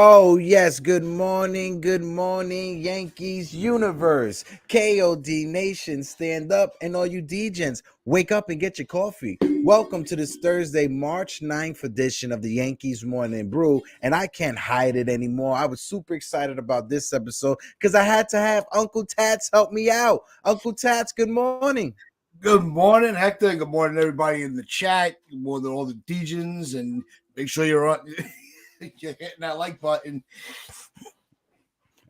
Oh, yes. Good morning, Yankees universe. KOD Nation, stand up, and all you DJs, wake up and get your coffee. Welcome to this Thursday, March 9th edition of the Yankees Morning Brew, and I can't hide it anymore. I was super excited about this episode because I had to have Uncle Tats help me out. Uncle Tats, good morning. Good morning, Hector. Good morning, everybody in the chat. Good morning, all the DJs, and make sure you're on. You're hitting that like button.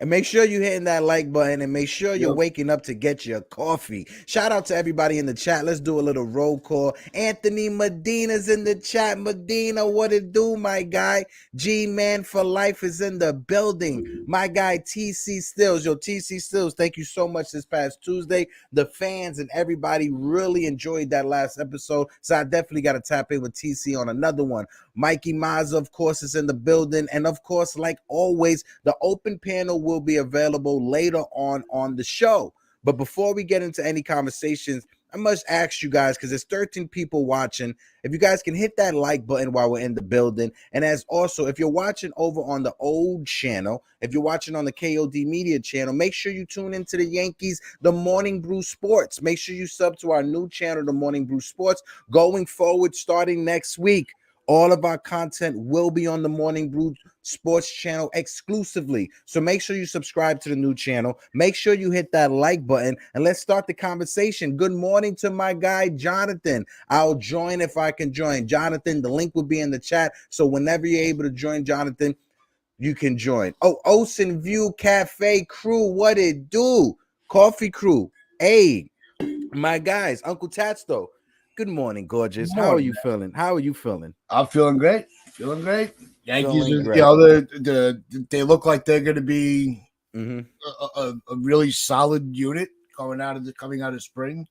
And make sure you're hitting that like button and make sure you're waking up to get your coffee. Shout out to everybody in the chat. Let's do a little roll call. Anthony Medina's in the chat. Medina, what it do, my guy? G-Man for Life is in the building. My guy, TC Stills. Yo, TC Stills, thank you so much this past Tuesday. The fans and everybody really enjoyed that last episode, so I definitely got to tap in with TC on another one. Mikey Mazza, of course, is in the building. And, of course, like always, the open panel will be available later on the show. But before we get into any conversations, I must ask you guys, because there's 13 people watching, if you guys can hit that like button while we're in the building. And as also, if you're watching over on the old channel, if you're watching on the KOD Media channel, make sure you tune into the Yankees, the Morning Brew Sports. Make sure you sub to our new channel, the Morning Brew Sports. Going forward, starting next week, all of our content will be on the Morning Brew Sports channel exclusively. So make sure you subscribe to the new channel. Make sure you hit that like button, and let's start the conversation. Good morning to my guy, Jonathan. I'll join if I can join. Jonathan, the link will be in the chat. So whenever you're able to join, Jonathan, you can join. Oh, Ocean View Cafe crew, what it do? Coffee crew. Hey, my guys, Uncle Tats, though. Good morning, gorgeous. How are you feeling? I'm feeling great. Yankees, they look like they're going to be a really solid unit coming out of spring.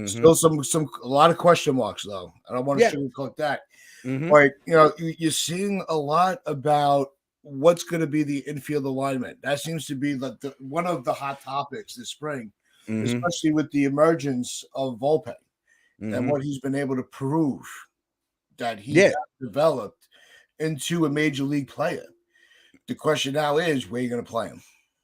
Still a lot of question marks though. I don't want to sugarcoat that. But you're seeing a lot about what's going to be the infield alignment. That seems to be one of the hot topics this spring, especially with the emergence of Volpe. And what he's been able to prove that he has developed into a major league player. The question now is, where are you going to play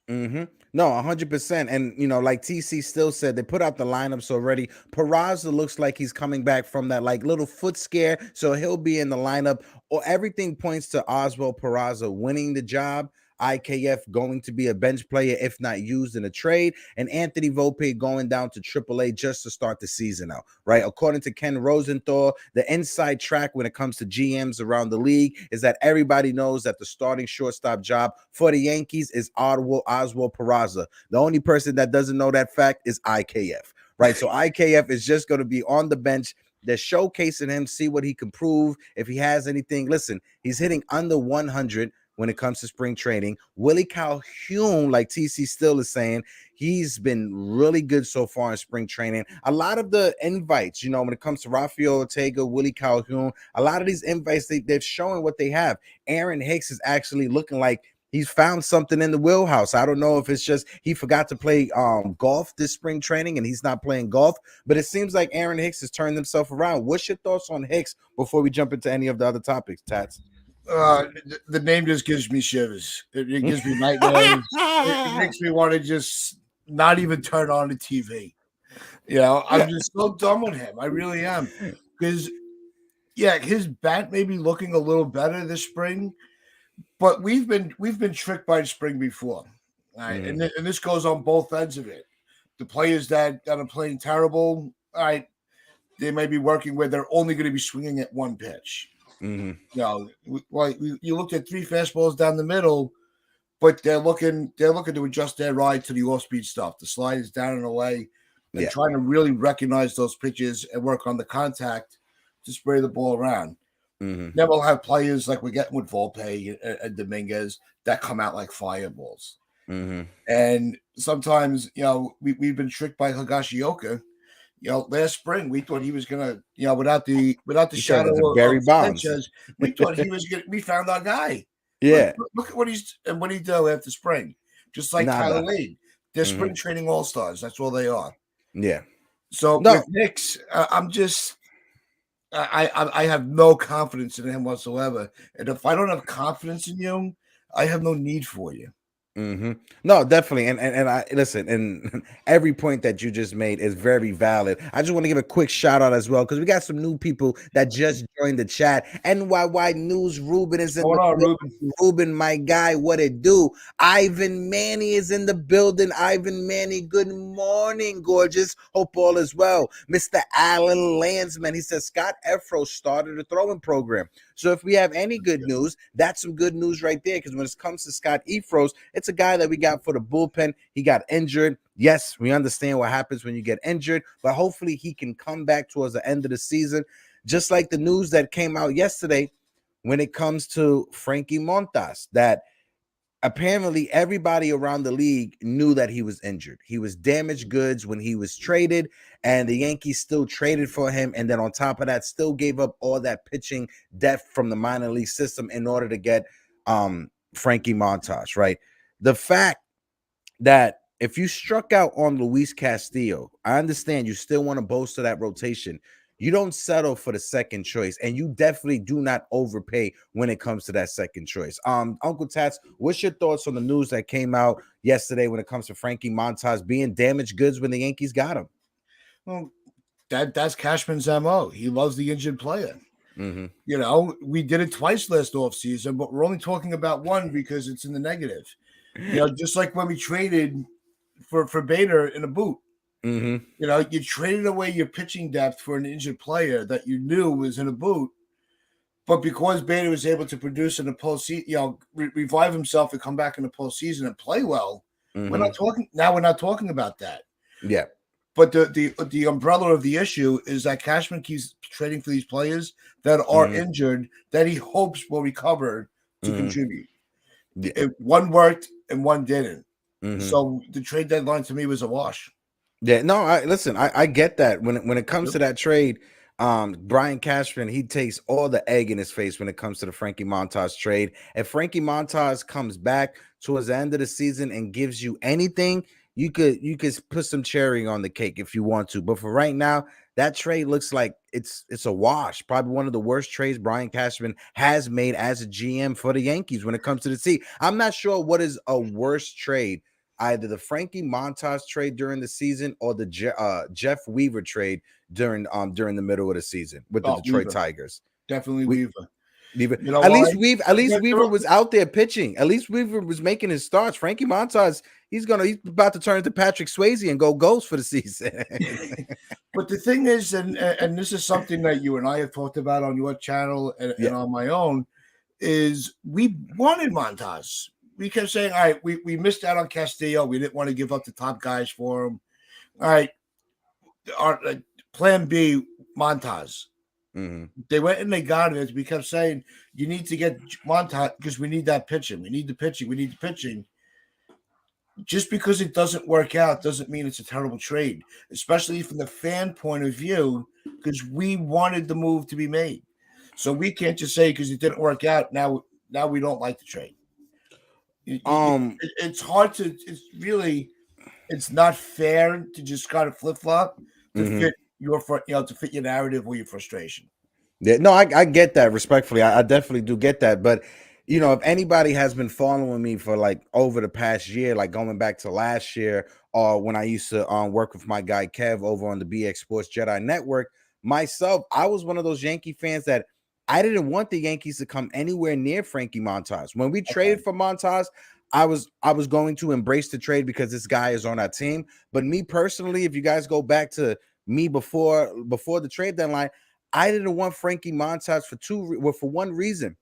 him? No, 100%. And, like TC still said, they put out the lineups already. Peraza looks like he's coming back from that, little foot scare, so he'll be in the lineup. Or everything points to Oswald Peraza winning the job. IKF going to be a bench player, if not used in a trade, and Anthony Volpe going down to AAA just to start the season out, right? According to Ken Rosenthal, the inside track when it comes to GMs around the league is that everybody knows that the starting shortstop job for the Yankees is Oswald Peraza. The only person that doesn't know that fact is IKF, right? So IKF is just going to be on the bench. They're showcasing him, see what he can prove, if he has anything. Listen, he's hitting under 100 when it comes to spring training. Willie Calhoun, like TC still is saying, he's been really good so far in spring training. A lot of the invites, when it comes to Rafael Ortega, Willie Calhoun, a lot of these invites, they're showing what they have. Aaron Hicks is actually looking like he's found something in the wheelhouse. I don't know if it's just he forgot to play golf this spring training and he's not playing golf, but it seems like Aaron Hicks has turned himself around. What's your thoughts on Hicks before we jump into any of the other topics, Tats? The name just gives me shivers. It gives me nightmares. It makes me want to just not even turn on the TV. I'm just so done with him. I really am. Because, his bat may be looking a little better this spring, but we've been tricked by spring before. Right? And this goes on both ends of it. The players that are playing terrible, all right, they may be working where they're only going to be swinging at one pitch. Mm-hmm. You looked at 3 fastballs down the middle, but they're looking to adjust their ride to the off-speed stuff. The slide is down and away, and trying to really recognize those pitches and work on the contact to spray the ball around. Mm-hmm. Then we'll have players like we're getting with Volpe and Dominguez that come out like fireballs. Mm-hmm. And sometimes, we've been tricked by Higashioka. Last spring we thought he was gonna, without the shadow of Sanchez, we thought he was gonna. We found our guy. Yeah. Look at what he do after spring. Just like Tyler Wade, they're spring training all stars. That's all they are. Yeah. So with Knicks, I'm just. I have no confidence in him whatsoever, and if I don't have confidence in you, I have no need for you. Mm-hmm. No, definitely, and I listen, and every point that you just made is very valid. I just want to give a quick shout out as well because we got some new people that just joined the chat. NYY News, Ruben is in the Ruben, my guy, what it do? Ivan Manny is in the building. Ivan Manny, good morning, gorgeous. Hope all is well. Mr. Alan Landsman, he says Scott Efro started a throwing program. So if we have any good news, that's some good news right there. Because when it comes to Scott Efros, it's a guy that we got for the bullpen. He got injured. Yes, we understand what happens when you get injured, but hopefully he can come back towards the end of the season. Just like the news that came out yesterday when it comes to Frankie Montas, that apparently everybody around the league knew that he was injured. He was damaged goods when he was traded, and the Yankees still traded for him. And then on top of that, still gave up all that pitching depth from the minor league system in order to get Frankie Montas, right? The fact that if you struck out on Luis Castillo, I understand you still want to bolster that rotation. You don't settle for the second choice, and you definitely do not overpay when it comes to that second choice. Uncle Tats, what's your thoughts on the news that came out yesterday when it comes to Frankie Montas being damaged goods when the Yankees got him? Well, that's Cashman's MO. He loves the injured player. Mm-hmm. We did it twice last offseason, but we're only talking about one because it's in the negative. Just like when we traded for Bader in a boot. Mm-hmm. You traded away your pitching depth for an injured player that you knew was in a boot, but because Bader was able to produce in the postseason, revive himself and come back in the postseason and play well, we're not talking about that. Yeah. But the umbrella of the issue is that Cashman keeps trading for these players that are injured that he hopes will recover to contribute. Yeah. One worked and one didn't. So the trade deadline to me was a wash. Yeah, no, I get that. When it comes to that trade, Brian Cashman, he takes all the egg in his face when it comes to the Frankie Montas trade. If Frankie Montas comes back towards the end of the season and gives you anything, you could put some cherry on the cake if you want to. But for right now, that trade looks like it's a wash. Probably one of the worst trades Brian Cashman has made as a GM for the Yankees when it comes to the sea. I'm not sure what is a worse trade. Either the Frankie Montas trade during the season or the Jeff Weaver trade during the middle of the season with the Detroit Tigers. Definitely Weaver. At least Weaver was out there pitching. At least Weaver was making his starts. Frankie Montas, he's about to turn into Patrick Swayze and go ghost for the season. But the thing is, and this is something that you and I have talked about on your channel and on my own, is we wanted Montas. We kept saying, all right, we missed out on Castillo. We didn't want to give up the top guys for him. All right, our plan B, Montas. They went and they got it. We kept saying, you need to get Montas because we need that pitching. We need the pitching. We need the pitching. Just because it doesn't work out doesn't mean it's a terrible trade, especially from the fan point of view, because we wanted the move to be made. So we can't just say because it didn't work out, now we don't like the trade. It's hard to. It's not fair to just kind of flip flop to fit your narrative or your frustration. Yeah, no, I get that respectfully. I definitely do get that. But if anybody has been following me for like over the past year, like going back to last year, or when I used to work with my guy Kev over on the BX Sports Jedi Network, myself, I was one of those Yankee fans that I didn't want the Yankees to come anywhere near Frankie Montas. When we traded for Montas, I was going to embrace the trade because this guy is on our team. But me personally, if you guys go back to me before the trade deadline, I didn't want Frankie Montas for one reason.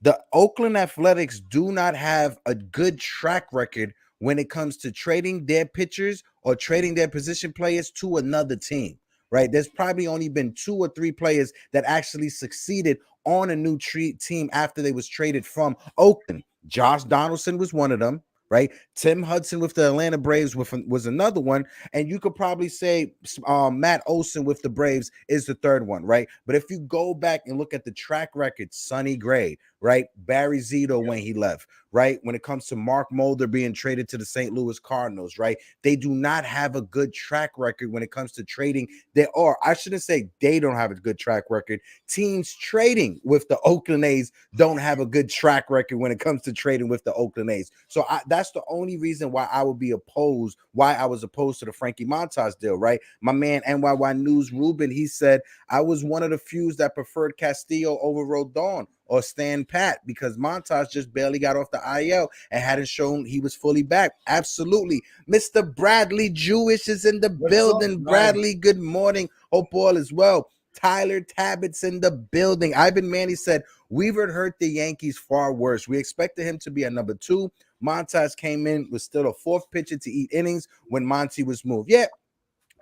The Oakland Athletics do not have a good track record when it comes to trading their pitchers or trading their position players to another team, right? There's probably only been 2 or 3 players that actually succeeded on a new team after they was traded from Oakland. Josh Donaldson was one of them, right? Tim Hudson with the Atlanta Braves was another one, and you could probably say Matt Olson with the Braves is the third one, right? But if you go back and look at the track record, Sonny Gray, right? Barry Zito when he left, right? When it comes to Mark Mulder being traded to the St. Louis Cardinals, right? They do not have a good track record when it comes to trading. I shouldn't say they don't have a good track record. Teams trading with the Oakland A's don't have a good track record when it comes to trading with the Oakland A's. So that's the only reason why I would be opposed, why I was opposed to the Frankie Montas deal, right? My man NYY News Ruben, he said, I was one of the few that preferred Castillo over Rodon or Stan Pat because Montas just barely got off the IL and hadn't shown he was fully back. Absolutely. Mr. Bradley Jewish is in the building. Bradley, good morning. Hope all is well. Tyler Tabbitt's in the building. Ivan Manny said, Weaver hurt the Yankees far worse. We expected him to be a number 2. Montas came in, was still a 4th pitcher to eat innings when Monty was moved. Yeah,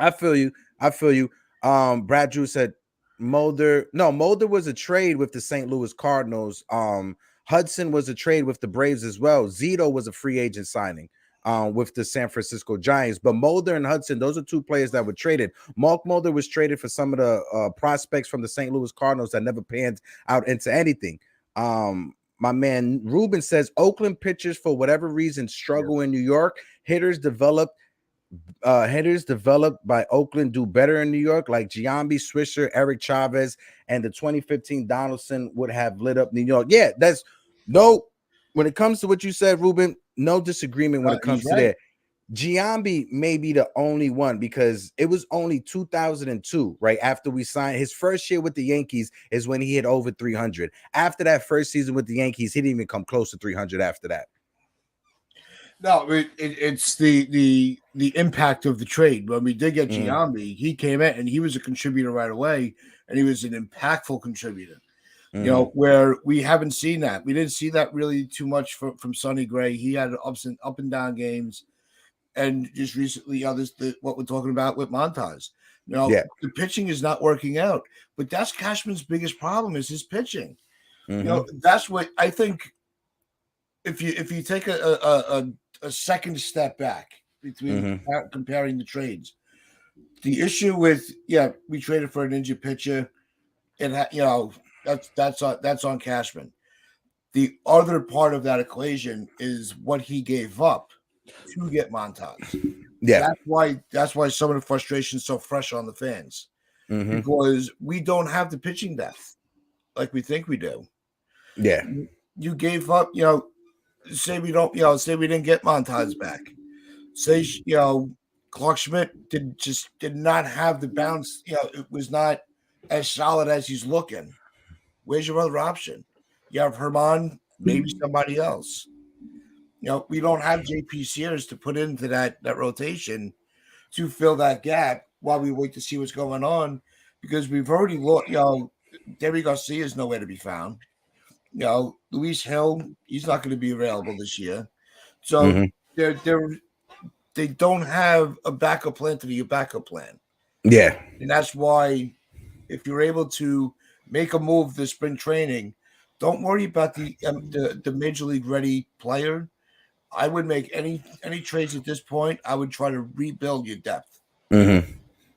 I feel you. Brad Drew said, Mulder was a trade with the St. Louis Cardinals. Hudson was a trade with the Braves as well. Zito was a free agent signing with the San Francisco Giants. But Mulder and Hudson, those are 2 players that were traded. Mark Mulder was traded for some of the prospects from the St. Louis Cardinals that never panned out into anything. My man Ruben says Oakland pitchers, for whatever reason, struggle in New York. Hitters developed by Oakland do better in New York, like Giambi, Swisher, Eric Chavez, and the 2015 Donaldson would have lit up New York. Yeah, when it comes to what you said, Ruben, no disagreement when it comes to that. Giambi may be the only one because it was only 2002, right? After we signed his first year with the Yankees is when he hit over 300. After that first season with the Yankees, he didn't even come close to 300 after that. No, it's the impact of the trade. When we did get Giambi, he came in and he was a contributor right away, and he was an impactful contributor. You know, where we haven't seen that. We didn't see that really too much from Sonny Gray. He had up and down games, and just recently, what we're talking about with Montas. The pitching is not working out, but that's Cashman's biggest problem is his pitching. That's what I think. If you take a second step back between comparing the trades, the issue with we traded for an injured pitcher, and that's on Cashman. The other part of that equation is what he gave up to get Montas. Yeah, that's why some of the frustration is so fresh on the fans because we don't have the pitching depth like we think we do. Yeah, you gave up. Say we didn't get Montas back. Say Clark Schmidt did not have the bounce. It was not as solid as he's looking. Where's your other option? You have Herman, maybe somebody else. We don't have JP Sears to put into that rotation to fill that gap while we wait to see what's going on because we've already looked. Debbie Garcia is nowhere to be found. Luis Hill, he's not going to be available this year. So they don't have a backup plan to be a backup plan. Yeah. And that's why if you're able to make a move this spring training, don't worry about the major league ready player. I would make any trades at this point. I would try to rebuild your depth.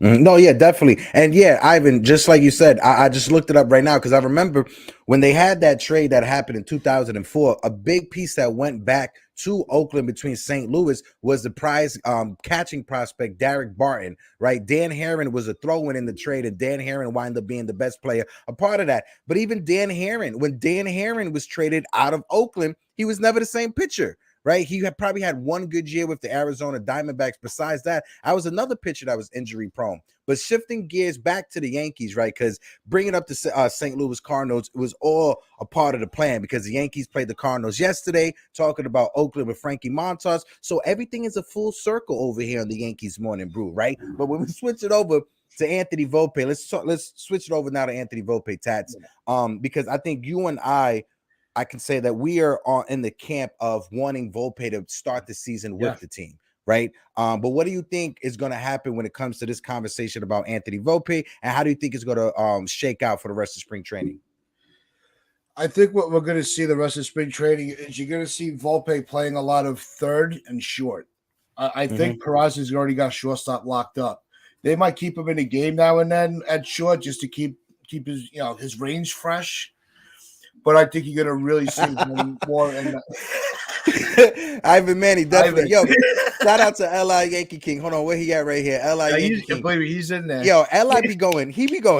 No, yeah, definitely. And yeah, Ivan, just like you said, I just looked it up right now because I remember when they had that trade that happened in 2004, a big piece that went back to Oakland between St. Louis was the prize catching prospect Derek Barton, right? Dan Herron was a throw-in in the trade, and Dan Herron wound up being the best player a part of that. But even Dan Herron, when Dan Herron was traded out of Oakland, he was never the same pitcher. Right, he had probably had one good year with the Arizona Diamondbacks. Besides that, I was another pitcher that was injury prone. But shifting gears back to the Yankees, right? Because bringing up the St. Louis Cardinals, it was all a part of the plan because the Yankees played the Cardinals yesterday, talking about Oakland with Frankie Montas. So everything is a full circle over here on the Yankees Morning Brew, right? But when we switch it over to Anthony Volpe. Let's switch it over now to Anthony Volpe, Tats. Because I think you and I can say that we are in the camp of wanting Volpe to start the season with the team, right? But what do you think is going to happen when it comes to this conversation about Anthony Volpe, and how do you think it's going to shake out for the rest of spring training? I think what we're going to see the rest of spring training is you're going to see Volpe playing a lot of third and short. I think Peraza's already got shortstop locked up. They might keep him in a game now and then at short just to keep his his range fresh. But I think you're going to really see him more in Ivan Manny, definitely. Yo, shout out to L.I. Yankee King. Hold on, where he at right here? L.I. Yankee King. Believe me, he's in there. Yo, L.I. be going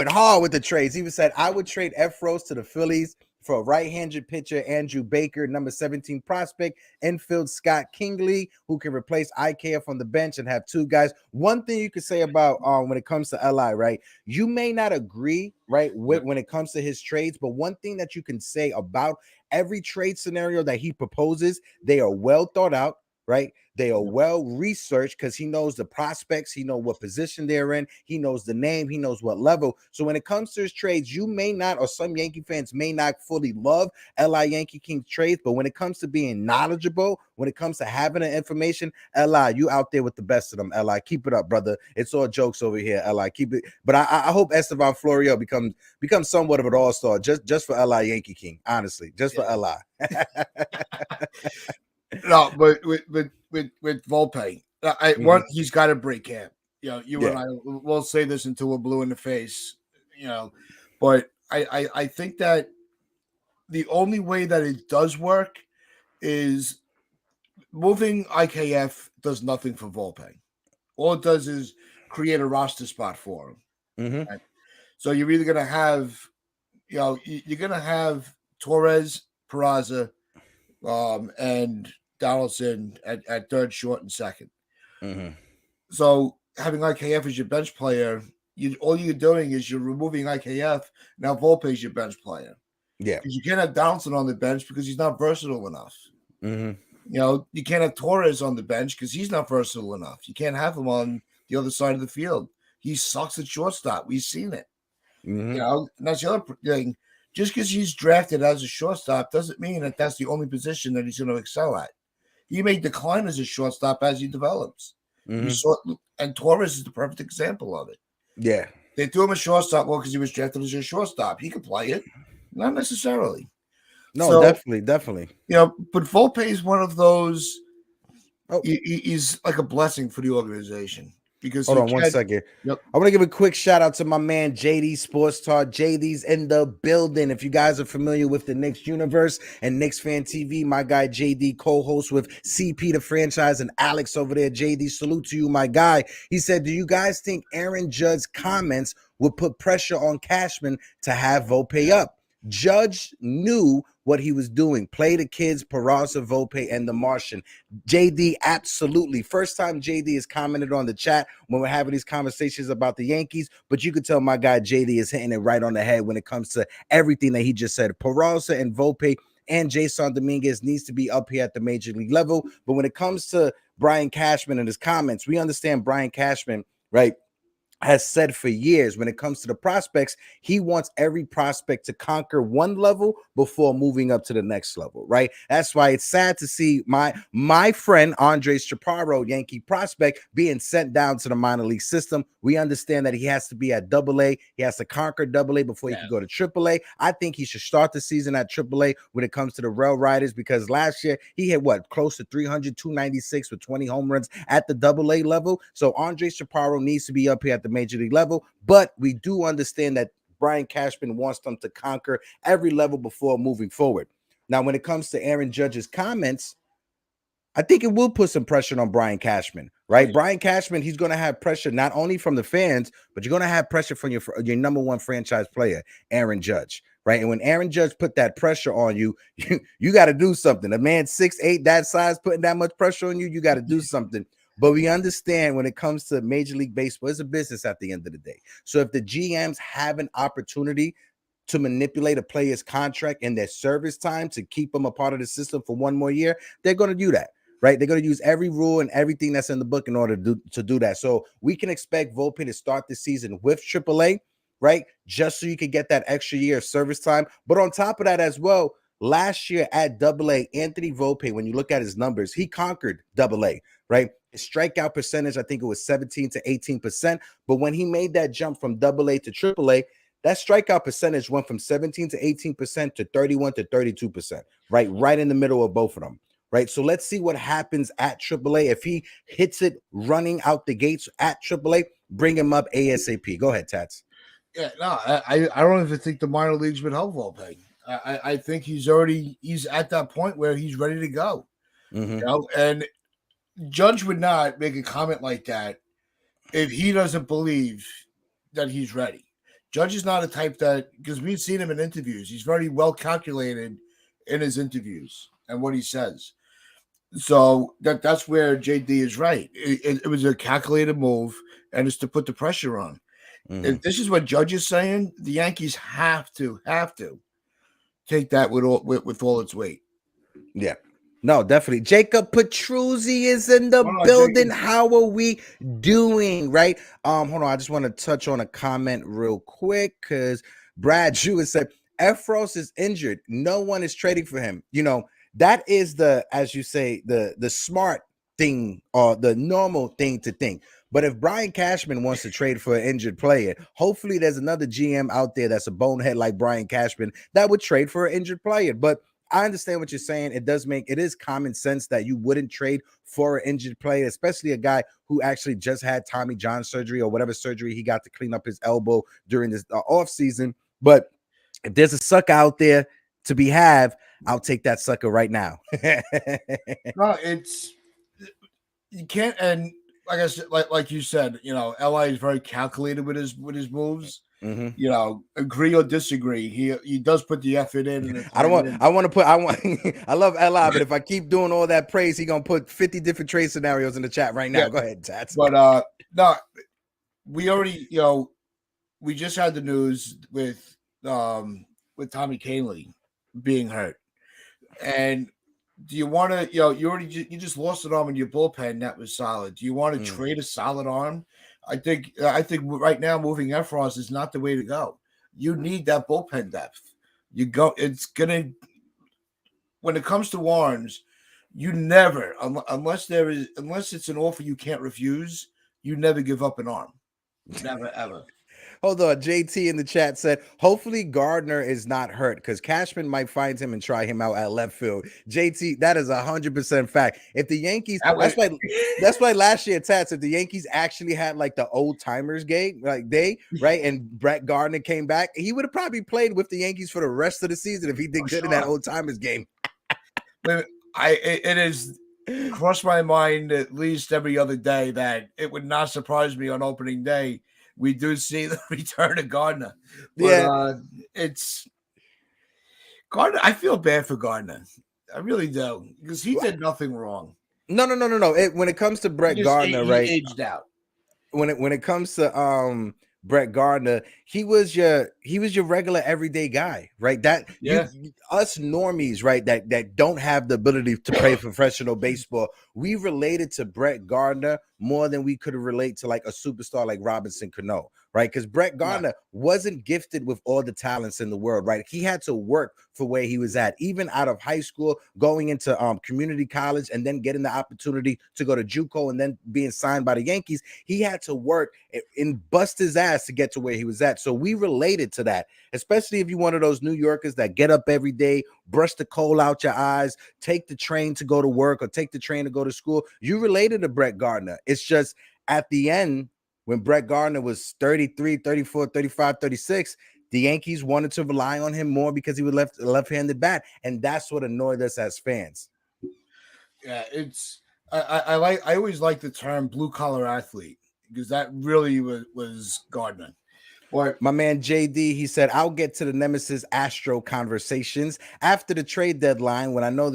hard with the trades. He said, I would trade F. Rose to the Phillies for a right-handed pitcher, Andrew Baker, number 17 prospect, infield Scott Kingley, who can replace IKF on the bench and have two guys. One thing you could say about when it comes to L.I., right? You may not agree, right, when it comes to his trades, but one thing that you can say about every trade scenario that he proposes, they are well thought out, right? They are well researched because he knows the prospects, he knows what position they're in, he knows the name, he knows what level. So when it comes to his trades, you may not, or some Yankee fans may not fully love L.I. Yankee King trades, but when it comes to being knowledgeable, when it comes to having the information, L.I., you out there with the best of them, L.I. Keep it up, brother. It's all jokes over here, L.I. Keep it. But I hope Estevan Florio becomes somewhat of an all-star just for L.I. Yankee King, honestly, just for L.I. No, but with Volpe, one, he's got to break camp. You and I will say this until we're blue in the face. But I think that the only way that it does work is moving IKF does nothing for Volpe. All it does is create a roster spot for him. Right? So you're either going to have, you're going to have Torres, Peraza, and Donaldson at third, short, and second. So having IKF as your bench player, all you're doing is you're removing IKF. Now Volpe is your bench player. Yeah. Because you can't have Donaldson on the bench because he's not versatile enough. You can't have Torres on the bench because he's not versatile enough. You can't have him on the other side of the field. He sucks at shortstop. We've seen it. And that's the other thing. Just because he's drafted as a shortstop doesn't mean that that's the only position that he's going to excel at. He may decline as a shortstop as he develops. And Torres is the perfect example of it. Yeah. They threw him a shortstop because he was drafted as a shortstop. He could play it. Not necessarily. No, so, definitely. But Volpe is one of those. He's like a blessing for the organization. Because hold on 1 second. I want to give a quick shout out to my man JD Sports Talk. JD's in the building. If you guys are familiar with the Knicks universe and Knicks Fan TV, my guy JD co-hosts with CP the franchise and Alex over there. JD, salute to you, my guy. He said, do you guys think Aaron Judge's comments would put pressure on Cashman to have Volpe up? Judge knew what he was doing. Play the kids, Peraza, Volpe, and the Martian. JD, absolutely. First time JD has commented on the chat when we're having these conversations about the Yankees, but you could tell my guy JD is hitting it right on the head when it comes to everything that he just said. Peraza and Volpe and Jason Dominguez needs to be up here at the major league level, but when it comes to Brian Cashman and his comments, we understand Brian Cashman, right, has said for years when it comes to the prospects, he wants every prospect to conquer one level before moving up to the next level, right? That's why it's sad to see my friend Andres Chaparro, Yankee prospect, being sent down to the minor league system. We understand that he has to be at AA. He has to conquer AA before he can go to AAA. I think he should start the season at AAA when it comes to the Rail Riders, because last year he hit close to 300, 296 with 20 home runs at the AA level. So Andres Chaparro needs to be up here at the major league level, but we do understand that Brian Cashman wants them to conquer every level before moving forward. Now, when it comes to Aaron Judge's comments, I think it will put some pressure on Brian Cashman, right? Brian Cashman, he's going to have pressure not only from the fans, but you're going to have pressure from your number one franchise player, Aaron Judge, right? And when Aaron Judge put that pressure on you, you got to do something. A man 6'8", that size, putting that much pressure on you, you got to do something. But we understand when it comes to Major League Baseball, it's a business at the end of the day. So if the GMs have an opportunity to manipulate a player's contract and their service time to keep them a part of the system for one more year, they're going to do that. right? They're going to use every rule and everything that's in the book in order to do that. So we can expect Volpe to start the season with AAA, right? Just so you could get that extra year of service time. But on top of that as well, last year at AA, Anthony Volpe, when you look at his numbers, he conquered AA, right? His strikeout percentage, I think it was 17 to 18%. But when he made that jump from AA to AAA, that strikeout percentage went from 17 to 18% to 31 to 32%, right in the middle of both of them, right? So let's see what happens at AAA. If he hits it running out the gates at AAA, bring him up ASAP. Go ahead, Tats. Yeah, no, I don't even think the minor leagues would help Volpe. I think he's at that point where he's ready to go. Mm-hmm. You know, and Judge would not make a comment like that if he doesn't believe that he's ready. Judge is not a type that, because we've seen him in interviews, he's very well calculated in his interviews and what he says. So that's where JD is right. It was a calculated move, and it's to put the pressure on. Mm-hmm. If this is what Judge is saying, the Yankees have to take that with all its weight. Yeah. No, definitely. Jacob Petruzzi is in the building. Jacob. How are we doing? Right. Hold on. I just want to touch on a comment real quick because Brad Jewett said Efros is injured. No one is trading for him. You know, that is as you say, the smart thing or the normal thing to think. But if Brian Cashman wants to trade for an injured player, hopefully there's another GM out there that's a bonehead like Brian Cashman that would trade for an injured player. But I understand what you're saying. It is common sense that you wouldn't trade for an injured player, especially a guy who actually just had Tommy John surgery or whatever surgery he got to clean up his elbow during this off season. But if there's a sucker out there to be I'll take that sucker right now. No, you can't. And like I said, like you said, you know, LA is very calculated with his moves. Mm-hmm. You know, agree or disagree, he does put the effort in. I love LI, but if I keep doing all that praise, he gonna put 50 different trade scenarios in the chat right now. Yeah. Go ahead, Tats. But no, we already, you know, we just had the news with Tommy Kahnle being hurt, and do you want to, you know, you just lost an arm in your bullpen that was solid. Do you want to trade a solid arm? I think right now moving Efros is not the way to go. You need that bullpen depth. When it comes to arms, you never, unless it's an offer you can't refuse, you never give up an arm. Never, ever. Hold on. JT in the chat said, hopefully Gardner is not hurt because Cashman might find him and try him out at left field. JT, that is 100% fact. If the Yankees, that's why last year, Tats, if the Yankees actually had like the old timers game, like right, and Brett Gardner came back, he would have probably played with the Yankees for the rest of the season if he did good in that old timers game. It is crossed my mind at least every other day that it would not surprise me on opening day we do see the return of Gardner. But, it's Gardner. I feel bad for Gardner. I really do because he did nothing wrong. No. When it comes to Brett Gardner, he right? Aged out. When it comes to Brett Gardner, he was your regular everyday guy, right? Us normies, right? That don't have the ability to play professional baseball. We related to Brett Gardner more than we could relate to like a superstar like Robinson Cano, right? Because Brett Gardner wasn't gifted with all the talents in the world, right? He had to work for where he was at, even out of high school, going into community college, and then getting the opportunity to go to JUCO and then being signed by the Yankees. He had to work and bust his ass to get to where he was at. So we related to that, especially if you're one of those New Yorkers that get up every day, brush the coal out your eyes, take the train to go to work or take the train to go to school. You related to Brett Gardner. It's just at the end, when Brett Gardner was 33, 34, 35, 36, the Yankees wanted to rely on him more because he was left-handed bat, and that's what annoyed us as fans. Yeah, I always like the term blue-collar athlete because that really was Gardner. But my man JD, he said, I'll get to the Nemesis Astro conversations after the trade deadline when I know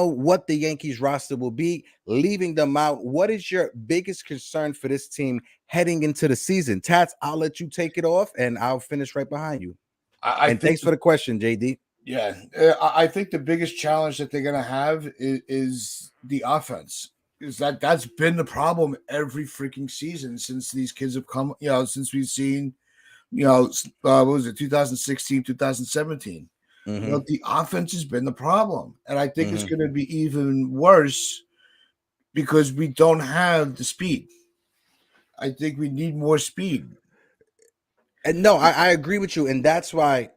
what the Yankees roster will be, leaving them out. What is your biggest concern for this team heading into the season? Tats, I'll let you take it off and I'll finish right behind you. Thanks for the question, JD. Yeah, I think the biggest challenge that they're going to have is the offense. Is that's been the problem every freaking season since these kids have come. Since we've seen, what was it, 2016, 2017. Mm-hmm. The offense has been the problem, and I think it's Mm-hmm. going to be even worse because we don't have the speed. I think we need more speed. And no, I agree with you, and that's why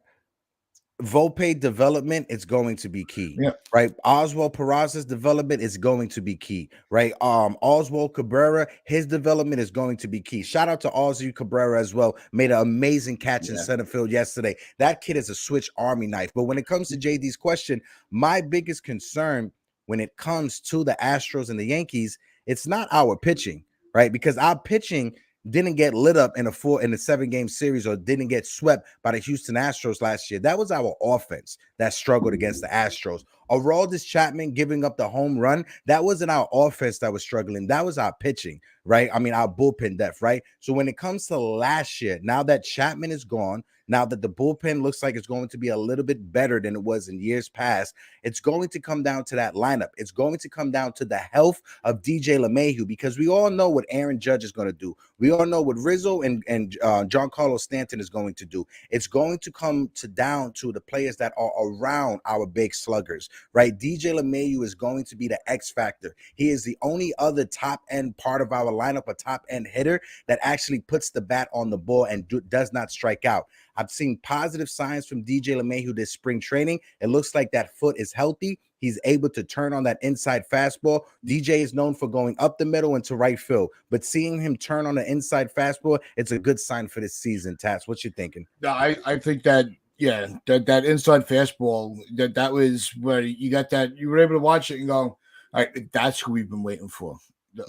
Volpe development is going to be key, Yeah, right? Oswald Peraza's development is going to be key, right? Oswald Cabrera, his development is going to be key. Shout out to Ozzy Cabrera as well. Made an amazing catch in yeah, center field yesterday. That kid is a switch army knife. But when it comes to JD's question, my biggest concern when it comes to the Astros and the Yankees, it's not our pitching, right? Because our pitching didn't get lit up in a 7-game series or didn't get swept by the Houston Astros last year. That was our offense that struggled against the Astros. Aroldis Chapman giving up the home run, that wasn't our offense that was struggling. That was our pitching, right? I mean, our bullpen depth, right? So when it comes to last year, now that Chapman is gone, now that the bullpen looks like it's going to be a little bit better than it was in years past, it's going to come down to that lineup. It's going to come down to the health of DJ LeMahieu, because we all know what Aaron Judge is going to do. We all know what Rizzo and Giancarlo Stanton is going to do. It's going to come down to the players that are around our big sluggers, right? DJ LeMahieu is going to be the X factor. He is the only other top end part of our lineup, a top end hitter that actually puts the bat on the ball and does not strike out. I've seen positive signs from DJ LeMahieu this spring training. It looks like that foot is healthy. He's able to turn on that inside fastball. DJ is known for going up the middle into right field, but seeing him turn on the inside fastball, it's a good sign for this season. Tats, what you thinking? No, I think that that inside fastball that was where you got that you were able to watch it and go, all right, that's who we've been waiting for.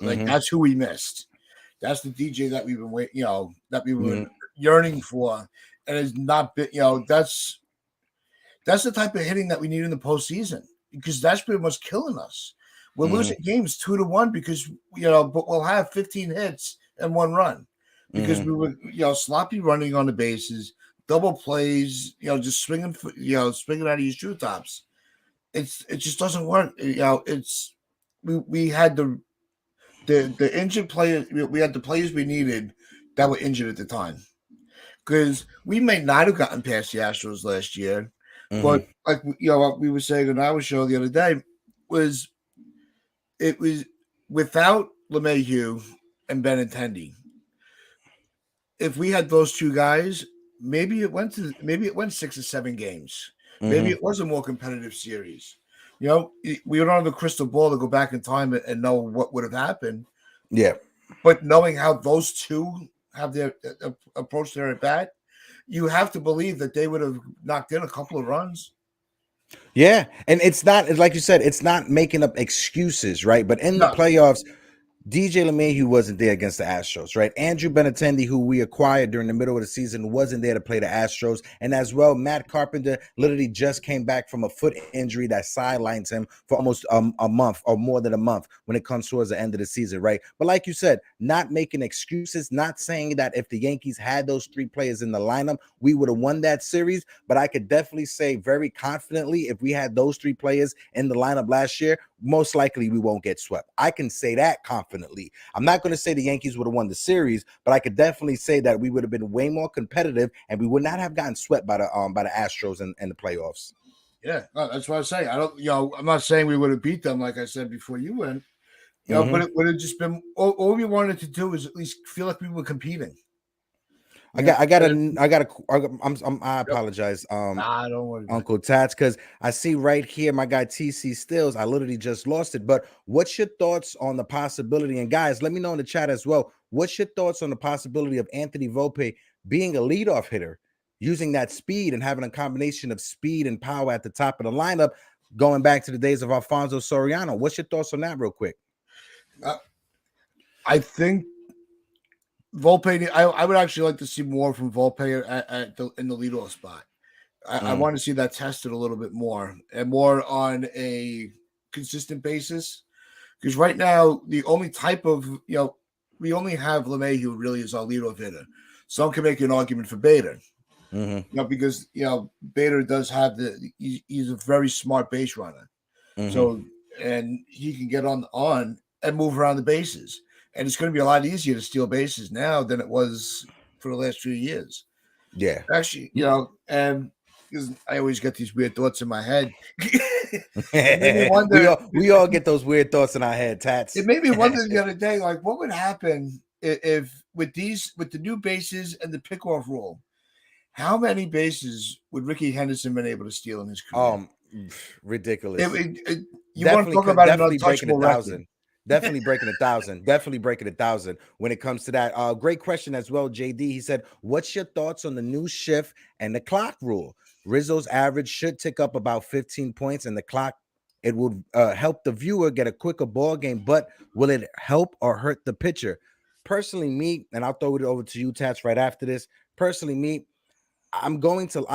Like that's who we missed. That's the DJ that we've been waiting, that we were yearning for, and it's not been, that's the type of hitting that we need in the postseason because that's pretty much killing us. We're losing games 2-1 because but we'll have 15 hits and 1 run because we were sloppy running on the bases, double plays, just swinging swinging out of your shoe tops. It just doesn't work. It's we had the injured players. We had the players we needed that were injured at the time because we may not have gotten past the Astros last year. But like what we were saying on our show the other day was it was without LeMahieu and Benintendi. If we had those two guys, maybe it went 6 or 7 games. Maybe it was a more competitive series. We don't have a crystal ball to go back in time and know what would have happened. Yeah. But knowing how those two have their approach their at bat, you have to believe that they would have knocked in a couple of runs. Yeah. And it's not, like you said, it's not making up excuses, right? But in the playoffs, DJ LeMahieu wasn't there against the Astros, right? Andrew Benintendi, who we acquired during the middle of the season, wasn't there to play the Astros. And as well, Matt Carpenter literally just came back from a foot injury that sidelines him for almost a month or more than a month when it comes towards the end of the season, right? But like you said, not making excuses, not saying that if the Yankees had those 3 players in the lineup, we would have won that series. But I could definitely say very confidently, if we had those 3 players in the lineup last year, most likely we won't get swept. I can say that confidently. I'm not going to say the Yankees would have won the series, but I could definitely say that we would have been way more competitive and we would not have gotten swept by the Astros in the playoffs. Yeah, that's what I was saying. I don't, I'm not saying we would have beat them, like I said before you went, but it would have just been all we wanted to do is at least feel like we were competing. I apologize. Don't worry, Uncle Tats, because I see right here my guy TC Stills. I literally just lost it. But what's your thoughts on the possibility? And guys, let me know in the chat as well. What's your thoughts on the possibility of Anthony Volpe being a leadoff hitter, using that speed and having a combination of speed and power at the top of the lineup, going back to the days of Alfonso Soriano? What's your thoughts on that, real quick? I think Volpe. I would actually like to see more from Volpe in the leadoff spot. I want to see that tested a little bit more and more on a consistent basis. Because right now, the only type of, we only have LeMahieu really as our leadoff hitter. Some can make an argument for Bader. Because Bader does have he's a very smart base runner. So and he can get on and move around the bases. And it's going to be a lot easier to steal bases now than it was for the last few years. Yeah. Actually, and because I always get these weird thoughts in my head. It made me wonder, we all get those weird thoughts in our head, Tats. It made me wonder the other day, like, what would happen if with the new bases and the pickoff rule, how many bases would Ricky Henderson been able to steal in his career? Ridiculous. You want to talk about an untouchable record. Definitely breaking 1,000. Definitely breaking 1,000 when it comes to that. Great question as well, JD. He said, what's your thoughts on the new shift and the clock rule? Rizzo's average should tick up about 15 points, and the clock, it would help the viewer get a quicker ball game, but will it help or hurt the pitcher? Personally, me, and I'll throw it over to you, Tats, right after this. Personally, me, I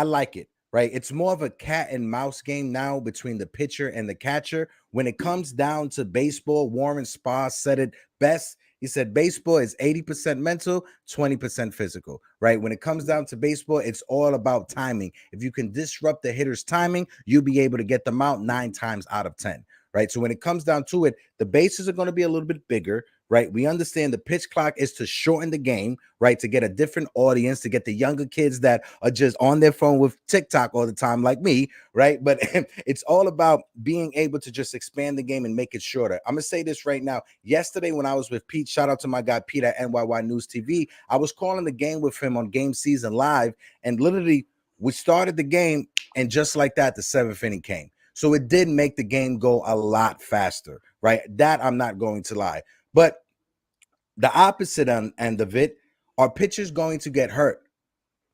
like it. Right, it's more of a cat and mouse game now between the pitcher and the catcher. When it comes down to baseball, Warren Spahn said it best. He said baseball is 80% mental, 20% physical. Right, when it comes down to baseball, it's all about timing. If you can disrupt the hitter's timing, you'll be able to get them out 9 times out of 10. Right, so when it comes down to it, the bases are going to be a little bit bigger. Right, we understand the pitch clock is to shorten the game, right, to get a different audience, to get the younger kids that are just on their phone with TikTok all the time, like me, right? But it's all about being able to just expand the game and make it shorter. I'm gonna say this right now. Yesterday, when I was with Pete, shout out to my guy Pete at NYY News TV, I was calling the game with him on Game Season Live, and literally we started the game, and just like that, the 7th inning came. So it did make the game go a lot faster, right? That I'm not going to lie. But the opposite end of it, are pitchers going to get hurt?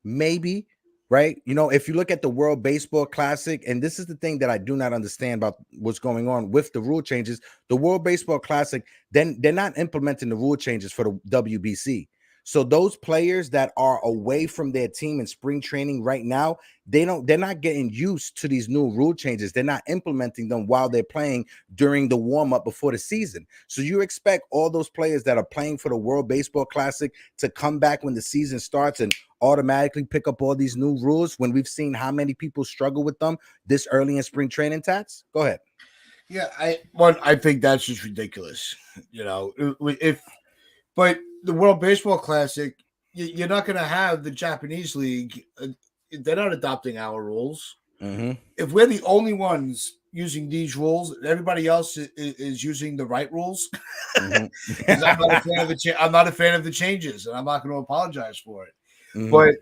Maybe, right? If you look at the World Baseball Classic, and this is the thing that I do not understand about what's going on with the rule changes, the World Baseball Classic, then they're not implementing the rule changes for the WBC. So those players that are away from their team in spring training right now, they're not getting used to these new rule changes. They're not implementing them while they're playing during the warm-up before the season. So you expect all those players that are playing for the World Baseball Classic to come back when the season starts and automatically pick up all these new rules when we've seen how many people struggle with them this early in spring training, Tats? Go ahead. Yeah, I think that's just ridiculous. But the World Baseball Classic, you're not going to have the Japanese League. They're not adopting our rules. If we're the only ones using these rules, everybody else is using the right rules. I'm not a fan of the changes, and I'm not going to apologize for it. But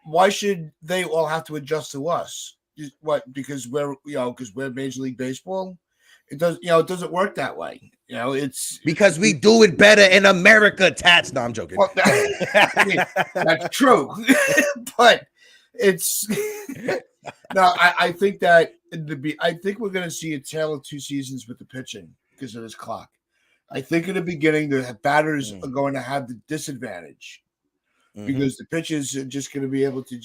why should they all have to adjust to us? What? Because we're Major League Baseball. It doesn't work that way. It's because we do it better in America, Tats. No, I'm joking. Well, that's true. But it's no, I think that I think we're going to see a tale of 2 seasons with the pitching because of this clock. I think in the beginning the batters are going to have the disadvantage because the pitchers are just going to be able to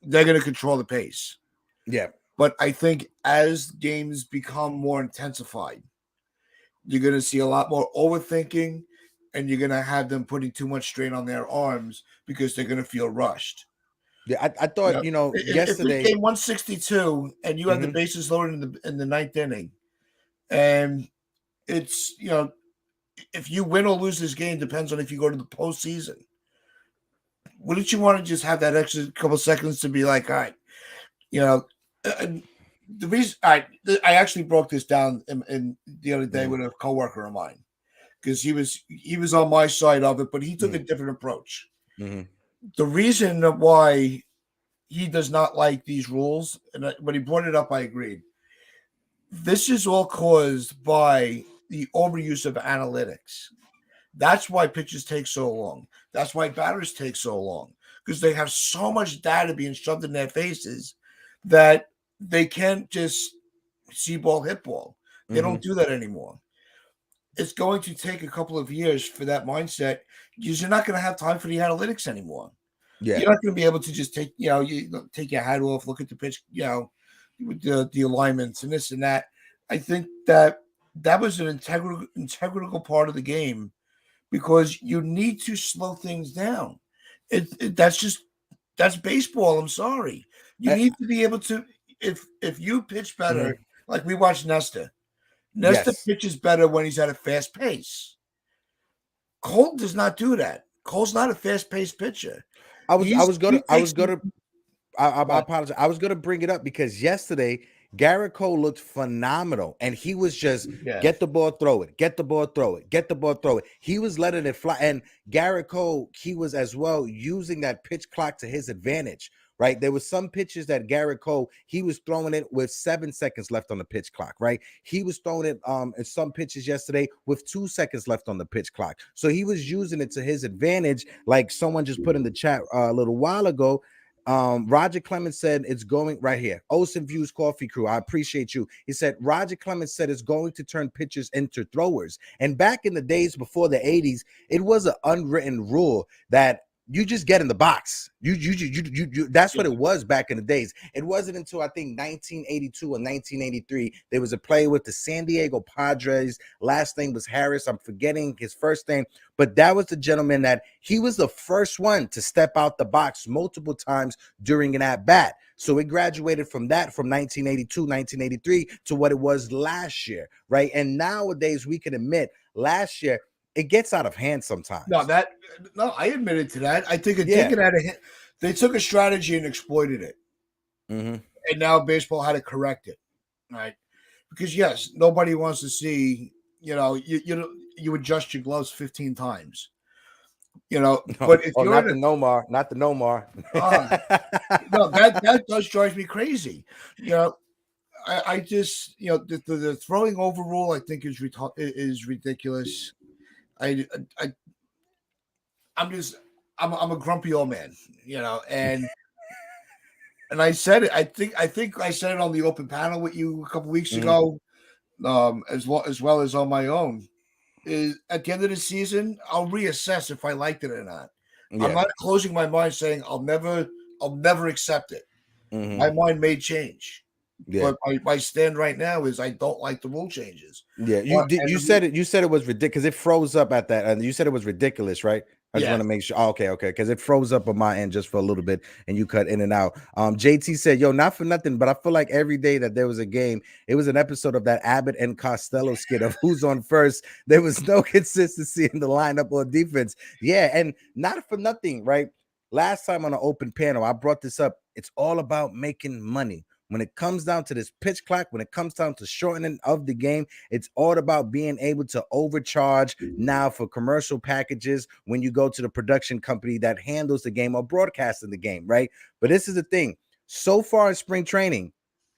they're going to control the pace. Yeah. But I think as games become more intensified, you're going to see a lot more overthinking, and you're going to have them putting too much strain on their arms because they're going to feel rushed. Yeah, I thought, yesterday. If game 162 and you have the bases loaded in the 9th inning, and it's, if you win or lose this game depends on if you go to the postseason. Wouldn't you want to just have that extra couple seconds to be like, all right, the reason I actually broke this down in the other day with a coworker of mine because he was on my side of it, but he took a different approach. The reason why he does not like these rules, and when he brought it up, I agreed. This is all caused by the overuse of analytics. That's why pitches take so long. That's why batters take so long because they have so much data being shoved in their faces that they can't just see ball, hit ball. They don't do that anymore. It's going to take a couple of years for that mindset because you're not going to have time for the analytics anymore. Yeah. You're not going to be able to just take your hat off, look at the pitch, with the alignments and this and that. I think that was an integral part of the game because you need to slow things down. That's just That's baseball. I'm sorry. You need to be able to. If you pitch better, like we watched Nestor. Nestor pitches better when he's at a fast pace. Cole does not do that. Cole's not a fast-paced pitcher. I apologize. I was gonna bring it up because yesterday Garrett Cole looked phenomenal, and he was just get the ball, throw it, get the ball, throw it, get the ball, throw it. He was letting it fly, and Garrett Cole, he was as well using that pitch clock to his advantage. Right, there was some pitches that Garrett Cole, he was throwing it with 7 seconds left on the pitch clock. Right, he was throwing it in some pitches yesterday with 2 seconds left on the pitch clock. So he was using it to his advantage. Like someone just put in the chat a little while ago. Roger Clemens said it's going right here. Olsen Views Coffee Crew, I appreciate you. He said Roger Clemens said it's going to turn pitchers into throwers. And back in the days before the 80s, it was an unwritten rule that you just get in the box. You that's what it was back in the days. It wasn't until I think 1982 or 1983 there was a player with the San Diego Padres. Last name was Harris. I'm forgetting his first name, but that was the gentleman that he was the first one to step out the box multiple times during an at bat. So it graduated from that from 1982, 1983 to what it was last year, right? And nowadays we can admit last year it gets out of hand sometimes. No, I admitted to that. I think they took a strategy and exploited it. And now baseball had to correct it, right? Because yes, nobody wants to see, you adjust your gloves 15 times. But if you're not the Nomar. No, that does drive me crazy. I just, the throwing over rule I think is ridiculous. I'm a grumpy old man, and I said it. I think I said it on the open panel with you a couple weeks ago, as well as on my own. Is at the end of the season, I'll reassess if I liked it or not. Yeah. I'm not closing my mind saying I'll never accept it. My mind may change. Yeah. But my stand right now is I don't like the rule changes. Yeah, you said it was ridiculous because it froze up at that. And you said it was ridiculous, right? I just want to make sure. Oh, okay, because it froze up on my end just for a little bit, and you cut in and out. JT said, "Yo, not for nothing, but I feel like every day that there was a game, it was an episode of that Abbott and Costello skit of who's on first. There was no consistency in the lineup or defense. Yeah, and not for nothing, right? Last time on an open panel, I brought this up. It's all about making money." When it comes down to this pitch clock, when it comes down to shortening of the game, it's all about being able to overcharge now for commercial packages when you go to the production company that handles the game or broadcasting the game, right? But this is the thing. So far in spring training,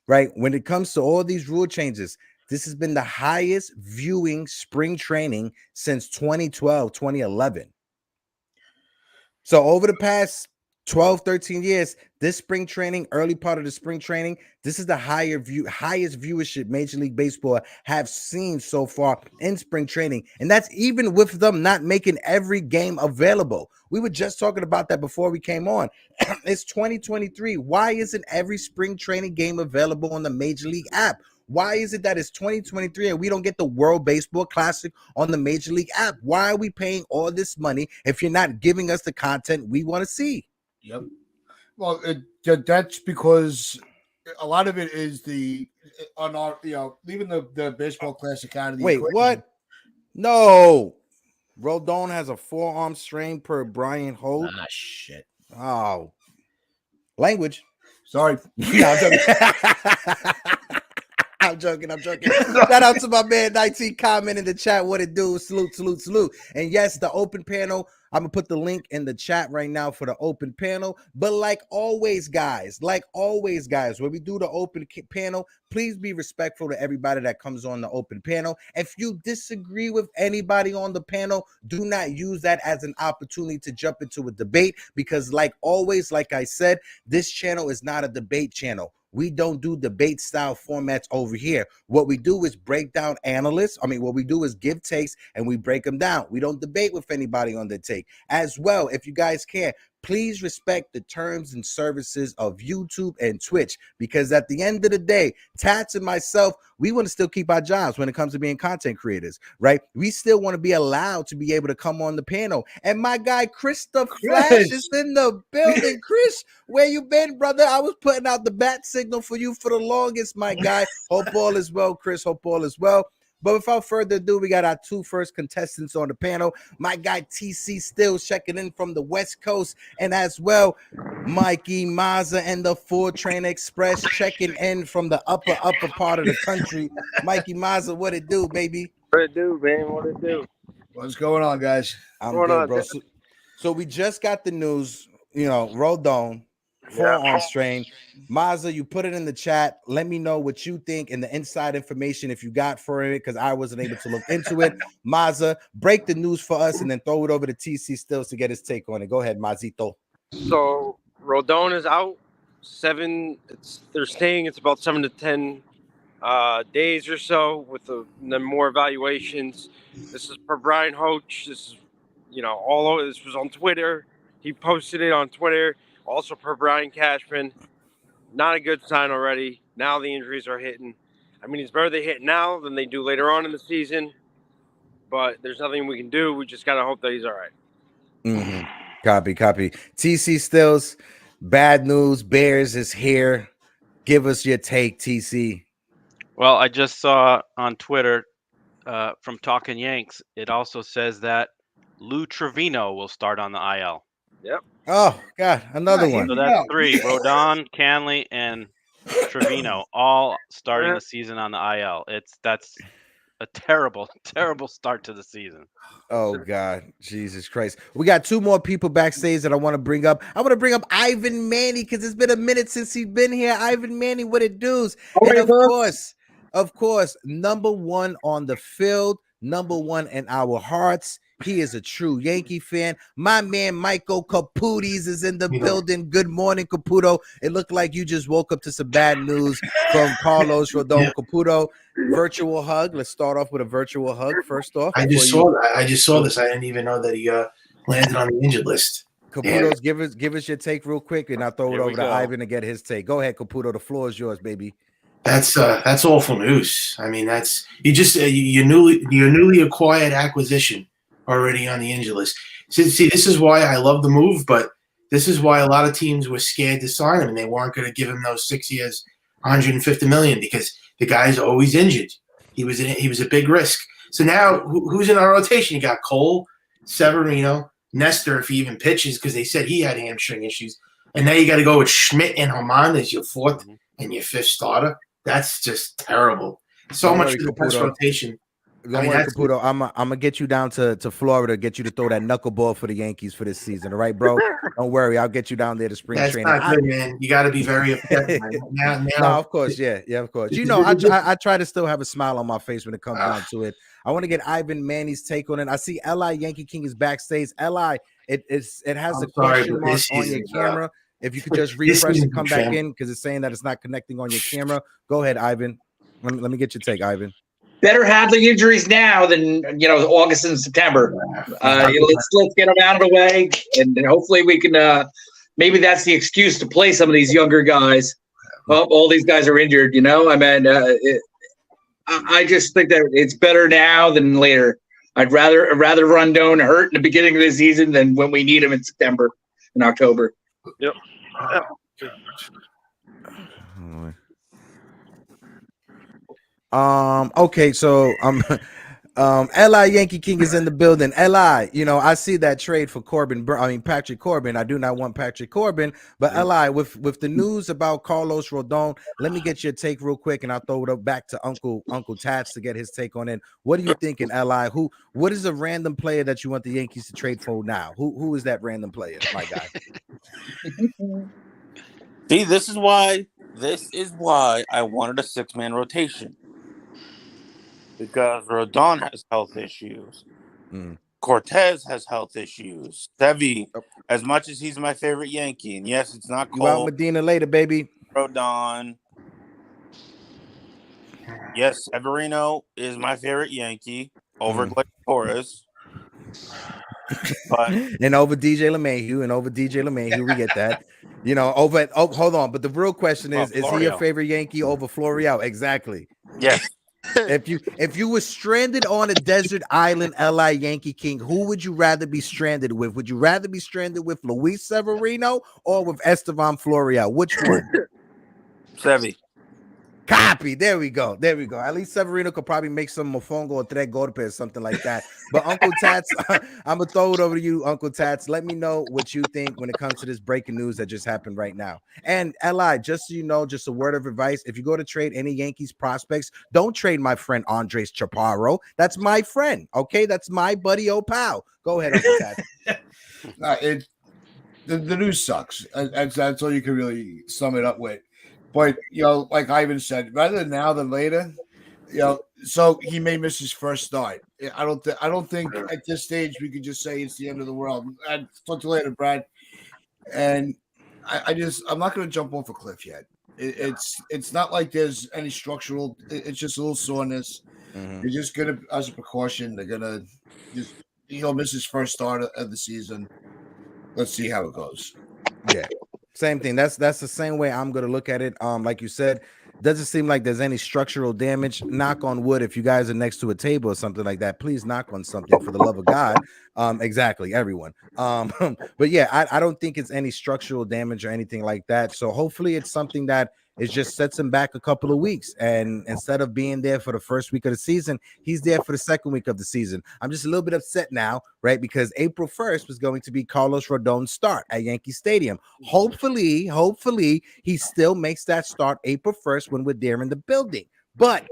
right, when it comes to all these rule changes, this has been the highest viewing spring training since 2012, 2011. So over the past 12, 13 years, this spring training, early part of the spring training, this is the highest viewership Major League Baseball have seen so far in spring training. And that's even with them not making every game available. We were just talking about that before we came on. It's 2023. Why isn't every spring training game available on the Major League app? Why is it that it's 2023 and we don't get the World Baseball Classic on the Major League app? Why are we paying all this money if you're not giving us the content we want to see? Yep. Well, that's because a lot of it is leaving the Baseball Classic out of the Wait, equation. what? No. Rodon has a forearm strain per Brian Holt. Ah, shit. Oh. Language. Sorry. I'm joking. Shout out to my man 19 comment in the chat. What it do? Salute. And yes, the open panel. I'm gonna put the link in the chat right now for the open panel. But like always, guys, when we do the open panel, please be respectful to everybody that comes on the open panel. If you disagree with anybody on the panel, do not use that as an opportunity to jump into a debate, because like always, like I said, this channel is not a debate channel. We don't do debate style formats over here. What we do is break down analysts. What we do is give takes and we break them down. We don't debate with anybody on the take. As well, if you guys can, please respect the terms and services of YouTube and Twitch, because at the end of the day, Tats and myself, we want to still keep our jobs when it comes to being content creators, right? We still want to be allowed to be able to come on the panel. And my guy Chris the Flash is in the building. Chris, where you been, brother? I was putting out the bat signal for you for the longest, my guy. Hope all is well, Chris. Hope all is well. But without further ado, we got our two first contestants on the panel. My guy TC still checking in from the West Coast, and as well, Mikey Mazza and the 4-Train Express checking in from the upper part of the country. Mikey Mazza, what it do, baby? What it do, man? What it do? What's going on, guys? I'm good, bro. So we just got the news, Rodon, forearm strain. Mazza, you put it in the chat. Let me know what you think and the inside information if you got for it, because I wasn't able to look into it. Mazza, break the news for us and then throw it over to TC Stills to get his take on it. Go ahead, Mazito. So Rodon is out. They're saying it's about 7 to 10 days or so with the more evaluations. This is per Brian Hoach. This is, all over. This was on Twitter. He posted it on Twitter. Also per Brian Cashman. Not a good sign already. Now the injuries are hitting. I mean, it's better they hit now than they do later on in the season. But there's nothing we can do. We just got to hope that he's all right. Mm-hmm. Copy. TC Stills, bad news. Bears is here. Give us your take, TC. Well, I just saw on Twitter from Talking Yanks, it also says that Lou Trevino will start on the IL. Yep. Oh, God, another one. So that's 3. Rodon, Canley, and Trevino all starting the season on the IL. That's a terrible start to the season. Oh, God. Jesus Christ. We got 2 more people backstage that I want to bring up. I want to bring up Ivan Manny because it's been a minute since he's been here. Ivan Manny, what it does. And of course, number 1 on the field, number 1 in our hearts. He is a true Yankee fan. My man Michael Caputis is in the building. Good morning, Caputo. It looked like you just woke up to some bad news from Carlos Rodon. Caputo, virtual hug. Let's start off with a virtual hug first off. I just saw this. I didn't even know that he landed on the injured list. Caputo's, give us your take real quick, and I'll throw it over to Ivan to get his take. Go ahead, Caputo. The floor is yours, baby. That's awful news. I mean, that's your newly acquired acquisition already on the injured list. See, this is why I love the move, but this is why a lot of teams were scared to sign him, and they weren't going to give him those 6 years, $150 million, because the guy's always injured. He was a big risk. So now, who's in our rotation? You got Cole, Severino, Nestor, if he even pitches, because they said he had hamstring issues, and now you got to go with Schmidt and Herman as your 4th and your 5th starter. That's just terrible. So much for the best rotation. Don't worry, Caputo. I'm gonna get you down to Florida, get you to throw that knuckleball for the Yankees for this season. All right, bro? Don't worry, I'll get you down there to spring training. That's not good, man. You got to be very upset. No, of course, yeah, of course. I try to still have a smile on my face when it comes down to it. I want to get Ivan Manny's take on it. I see Li Yankee King is backstage. Li, it has a question mark on your camera. If you could just refresh and come back in, because it's saying that it's not connecting on your camera. Go ahead, Ivan. Let me get your take, Ivan. Better handling injuries now than August and September. Let's get them out of the way, and hopefully we can. Maybe that's the excuse to play some of these younger guys. Well, all these guys are injured. I mean, I just think that it's better now than later. I'd rather Rondon hurt in the beginning of the season than when we need him in September and October. Yep. Okay, so Li Yankee King is in the building. Li, I see that trade for Patrick Corbin. I do not want Patrick Corbin, but Li, with the news about Carlos Rodon, let me get your take real quick, and I'll throw it up back to Uncle Tats to get his take on it. What are you thinking, Li? What is a random player that you want the Yankees to trade for now? Who is that random player, my guy? See, this is why I wanted a 6-man rotation. Because Rodon has health issues. Cortez has health issues. Sevy, as much as he's my favorite Yankee, and yes, it's not Cole. You out Medina later, baby. Rodon. Yes, Severino is my favorite Yankee over Gleyber Torres. But and over DJ LeMahieu, we get that. Hold on. But the real question is he your Florio. favorite Yankee over Florio? Exactly. Yes. If you were stranded on a desert island, LI Yankee King, who would you rather be stranded with? Would you rather be stranded with Luis Severino or with Estevan Florio? Which one? Sevy. Copy. There we go. At least Severino could probably make some mofongo or tres golpes or something like that. But Uncle Tats, I'm gonna throw it over to you, Uncle Tats. Let me know what you think when it comes to this breaking news that just happened right now. And Li, just so you know, just a word of advice: if you go to trade any Yankees prospects, don't trade my friend Andres Chaparro. That's my friend. Okay, that's my buddy, pal. Go ahead, Uncle Tats. The news sucks. That's all you can really sum it up with. But like Ivan said, rather now than later, so he may miss his first start. I don't think at this stage we could just say it's the end of the world. And talk to you later, Brad. And I'm not going to jump off a cliff yet. It's not like there's any structural. It's just a little soreness. Mm-hmm. You're just gonna, as a precaution, they're gonna just miss his first start of the season. Let's see how it goes. Yeah. Same thing. That's the same way I'm gonna look at it. Like you said, doesn't seem like there's any structural damage. Knock on wood. If you guys are next to a table or something like that, please knock on something for the love of God. Exactly, everyone. But yeah, I don't think it's any structural damage or anything like that. So hopefully it's something that it just sets him back a couple of weeks. And instead of being there for the first week of the season, he's there for the second week of the season. I'm just a little bit upset now, right? Because April 1st was going to be Carlos Rodon's start at Yankee Stadium. Hopefully he still makes that start April 1st when we're there in the building. But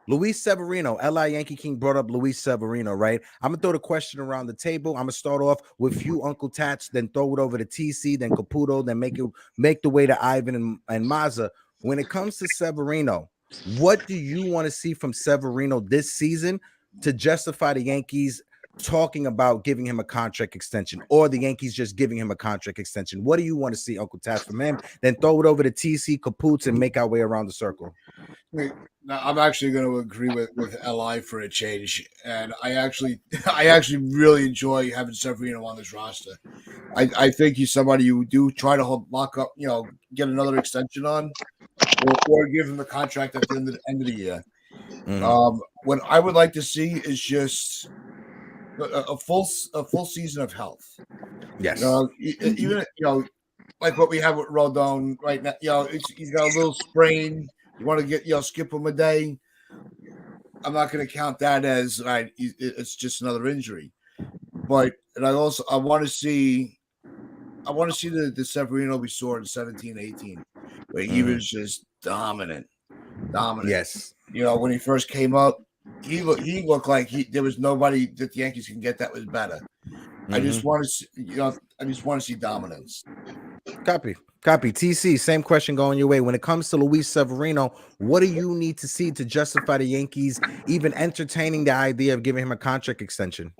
Luis Severino, LI Yankee King brought up Luis Severino, right? I'm going to throw the question around the table. I'm going to start off with you, Uncle Tats, then throw it over to TC, then Caputo, then make the way to Ivan and Mazza. When it comes to Severino, what do you want to see from Severino this season to justify the Yankees talking about giving him a contract extension or the Yankees just giving him a contract extension? What do you want to see, Uncle Tats, from him? Then throw it over to TC, Caputo, and make our way around the circle. Now, I'm actually going to agree with LI for a change, and I actually really enjoy having Severino on this roster. I think he's somebody you do try to lock up, get another extension on, or give him the contract at the end of the year. Mm-hmm. What I would like to see is just a full season of health. Yes, even like what we have with Rodon right now. He's got a little sprain. You want to get skip him a day. I'm not going to count that as right. It's just another injury. But I want to see the Severino we saw in 17-18, where he was just dominant. Yes. When he first came up, he looked like there was nobody that the Yankees can get that was better. Mm-hmm. I just want to see dominance. Copy. TC, same question going your way. When it comes to Luis Severino, what do you need to see to justify the Yankees even entertaining the idea of giving him a contract extension?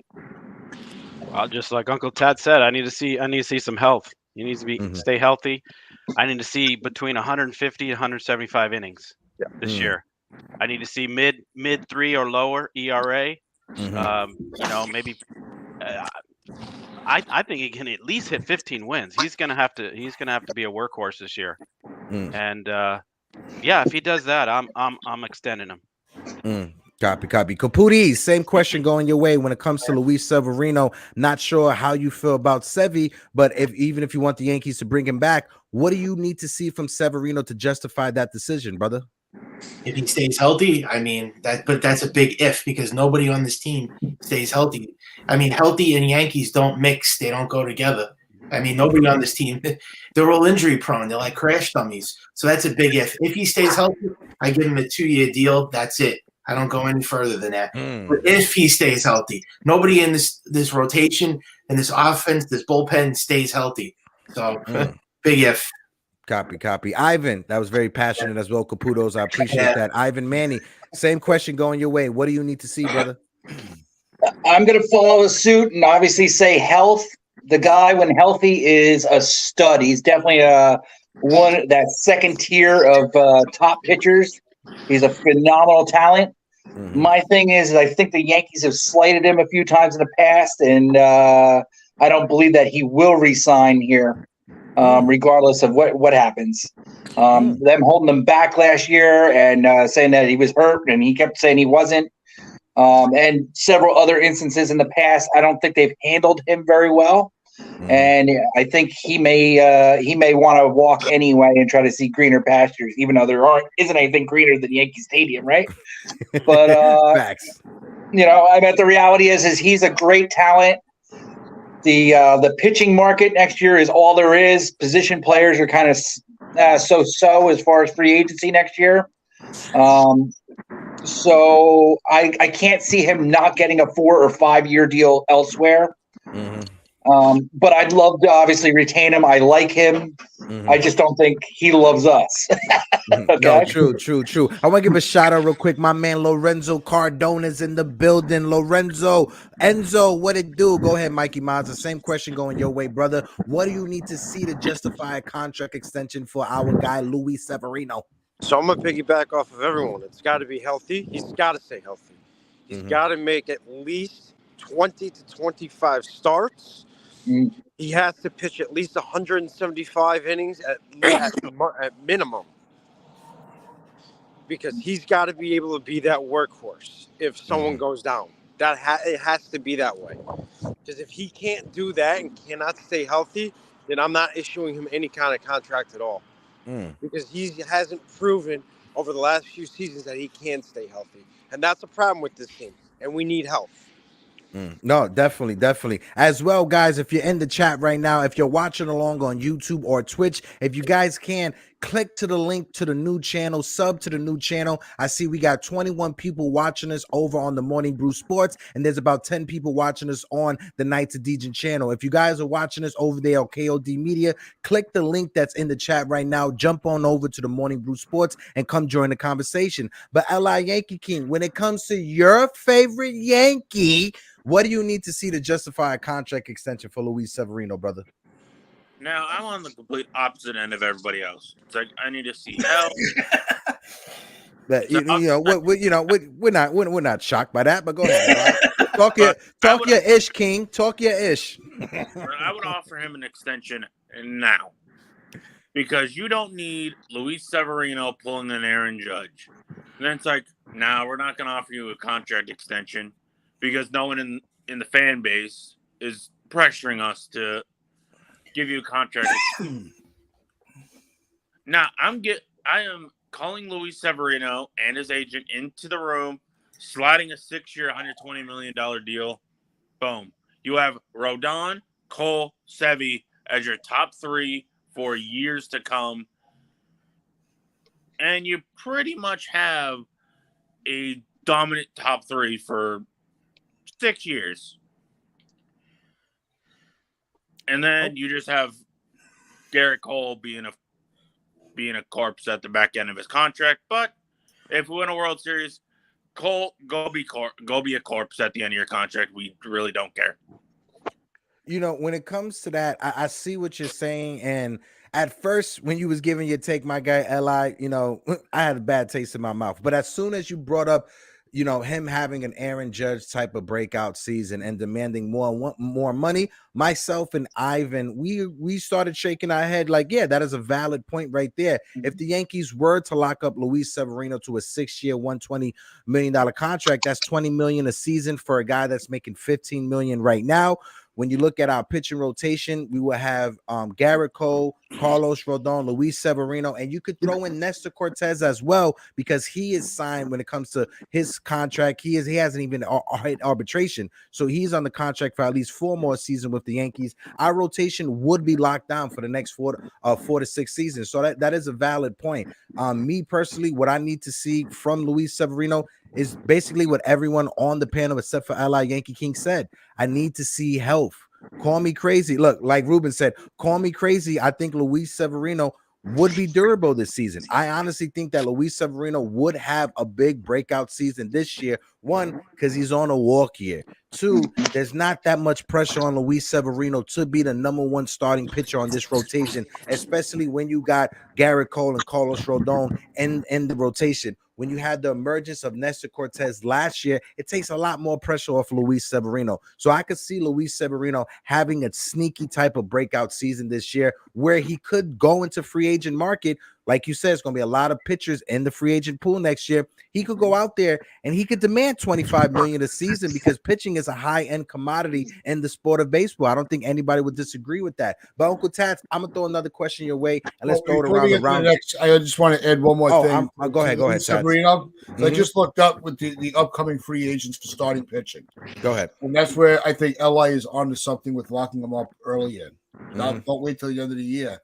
Well, just like Uncle Tad said, I need to see some health. He needs to stay healthy. I need to see between 150 and 175 innings this year. I need to see mid 3 or lower ERA. Maybe. I think he can at least hit 15 wins. He's gonna have to be a workhorse this year. And if he does that, I'm extending him. Copy. Caputi, same question going your way when it comes to Luis Severino. Not sure how you feel about Sevy, but even if you want the Yankees to bring him back, what do you need to see from Severino to justify that decision, brother? If he stays healthy, but that's a big if because nobody on this team stays healthy. Healthy and Yankees don't mix; they don't go together. Nobody on this team, they're all injury prone. They're like crash dummies. So that's a big if. If he stays healthy, I give him a 2-year deal. That's it. I don't go any further than that. But if he stays healthy, nobody in this rotation and this offense, this bullpen stays healthy. So big if. Copy. Ivan, that was very passionate as well. Caputos, I appreciate that. Ivan Manny, same question going your way. What do you need to see, brother? I'm going to follow suit and obviously say health. The guy, when healthy, is a stud. He's definitely that second tier of top pitchers. He's a phenomenal talent. My thing is I think the Yankees have slighted him a few times in the past, and I don't believe that he will re-sign here, regardless of what happens. Them holding him back last year and saying that he was hurt, and he kept saying he wasn't. And several other instances in the past, I don't think they've handled him very well. And I think he may want to walk anyway and try to see greener pastures, even though there isn't anything greener than Yankee Stadium, right? But facts. I bet the reality is he's a great talent. The pitching market next year is all there is. Position players are kind of so as far as free agency next year. So I can't see him not getting a 4 or 5 year deal elsewhere. But I'd love to obviously retain him. I like him. I just don't think he loves us. Okay? No, true. I want to give a shout out real quick. My man Lorenzo Cardona's in the building. Enzo, what it do? Go ahead, Mikey Miles. The same question going your way, brother. What do you need to see to justify a contract extension for our guy Luis Severino? So I'm gonna piggyback off of everyone. It's got to be healthy. He's got to stay healthy. He's got to make at least 20 to 25 starts. He has to pitch at least 175 innings at minimum, because he's got to be able to be that workhorse if someone goes down. It has to be that way. Because if he can't do that and cannot stay healthy, then I'm not issuing him any kind of contract at all. Because he hasn't proven over the last few seasons that he can stay healthy. And that's a problem with this team. And we need help. No, definitely. As well, guys, if you're in the chat right now, if you're watching along on YouTube or Twitch, if you guys can, click to the link to the new channel, sub to the new channel. I see we got 21 people watching us over on the Morning Brew Sports, and there's about 10 people watching us on the Knights of Dejan channel. If you guys are watching us over there on KOD Media, click the link that's in the chat right now. Jump on over to the Morning Brew Sports and come join the conversation. But LI Yankee King, when it comes to your favorite Yankee, what do you need to see to justify a contract extension for Luis Severino, brother? Now, I'm on the complete opposite end of everybody else. It's like I need to see help. But we're not shocked by that. But go ahead, talk your ish, King. Talk your ish. I would offer him an extension now, because you don't need Luis Severino pulling an Aaron Judge. And then it's like, nah, we're not going to offer you a contract extension, because no one in the fan base is pressuring us to give you a contract. Now, I am calling Luis Severino and his agent into the room, sliding a 6-year, $120 million deal. Boom. You have Rodon, Cole, Sevy as your top 3 for years to come. And you pretty much have a dominant top 3 for 6 years. And then you just have Garrett Cole being a corpse at the back end of his contract. But if we win a World Series, Cole, go be a corpse at the end of your contract. We really don't care. When it comes to that, I see what you're saying. And at first, when you was giving your take, my guy Li, I had a bad taste in my mouth. But as soon as you brought up, him having an Aaron Judge type of breakout season and demanding more money, myself and Ivan, we started shaking our head like, yeah, that is a valid point right there. If the Yankees were to lock up Luis Severino to a 6-year, $120 million contract, that's $20 million a season for a guy that's making $15 million right now. When you look at our pitching rotation, we will have Garrett Cole, Carlos Rodon, Luis Severino, and you could throw in Nestor Cortez as well, because he is signed when it comes to his contract. He hasn't even hit arbitration, so he's on the contract for at least 4 more seasons with the Yankees. Our rotation would be locked down for the next 4 to 6 seasons. So that is a valid point. Me personally, what I need to see from Luis Severino is basically what everyone on the panel except for Ally Yankee King said. I need to see health. Call me crazy. Look, like Ruben said, call me crazy. I think Luis Severino would be durable this season. I honestly think that Luis Severino would have a big breakout season this year. 1, because he's on a walk year. 2, there's not that much pressure on Luis Severino to be the number 1 starting pitcher on this rotation, especially when you got Garrett Cole and Carlos Rodon in the rotation. when you had the emergence of Nestor Cortez last year, it takes a lot more pressure off Luis Severino. So I could see Luis Severino having a sneaky type of breakout season this year where he could go into free agent market. Like you said, it's going to be a lot of pitchers in the free agent pool next year. He could go out there and he could demand $25 million a season because pitching is a high-end commodity in the sport of baseball. I don't think anybody would disagree with that. But Uncle Tats, I'm going to throw another question your way, and let's throw it around the round. I just want to add one more thing. Go ahead, Tats. Severino. So I just looked up with the upcoming free agents for starting pitching. Go ahead. And that's where I think LI is onto something with locking them up early in. Don't wait till the end of the year.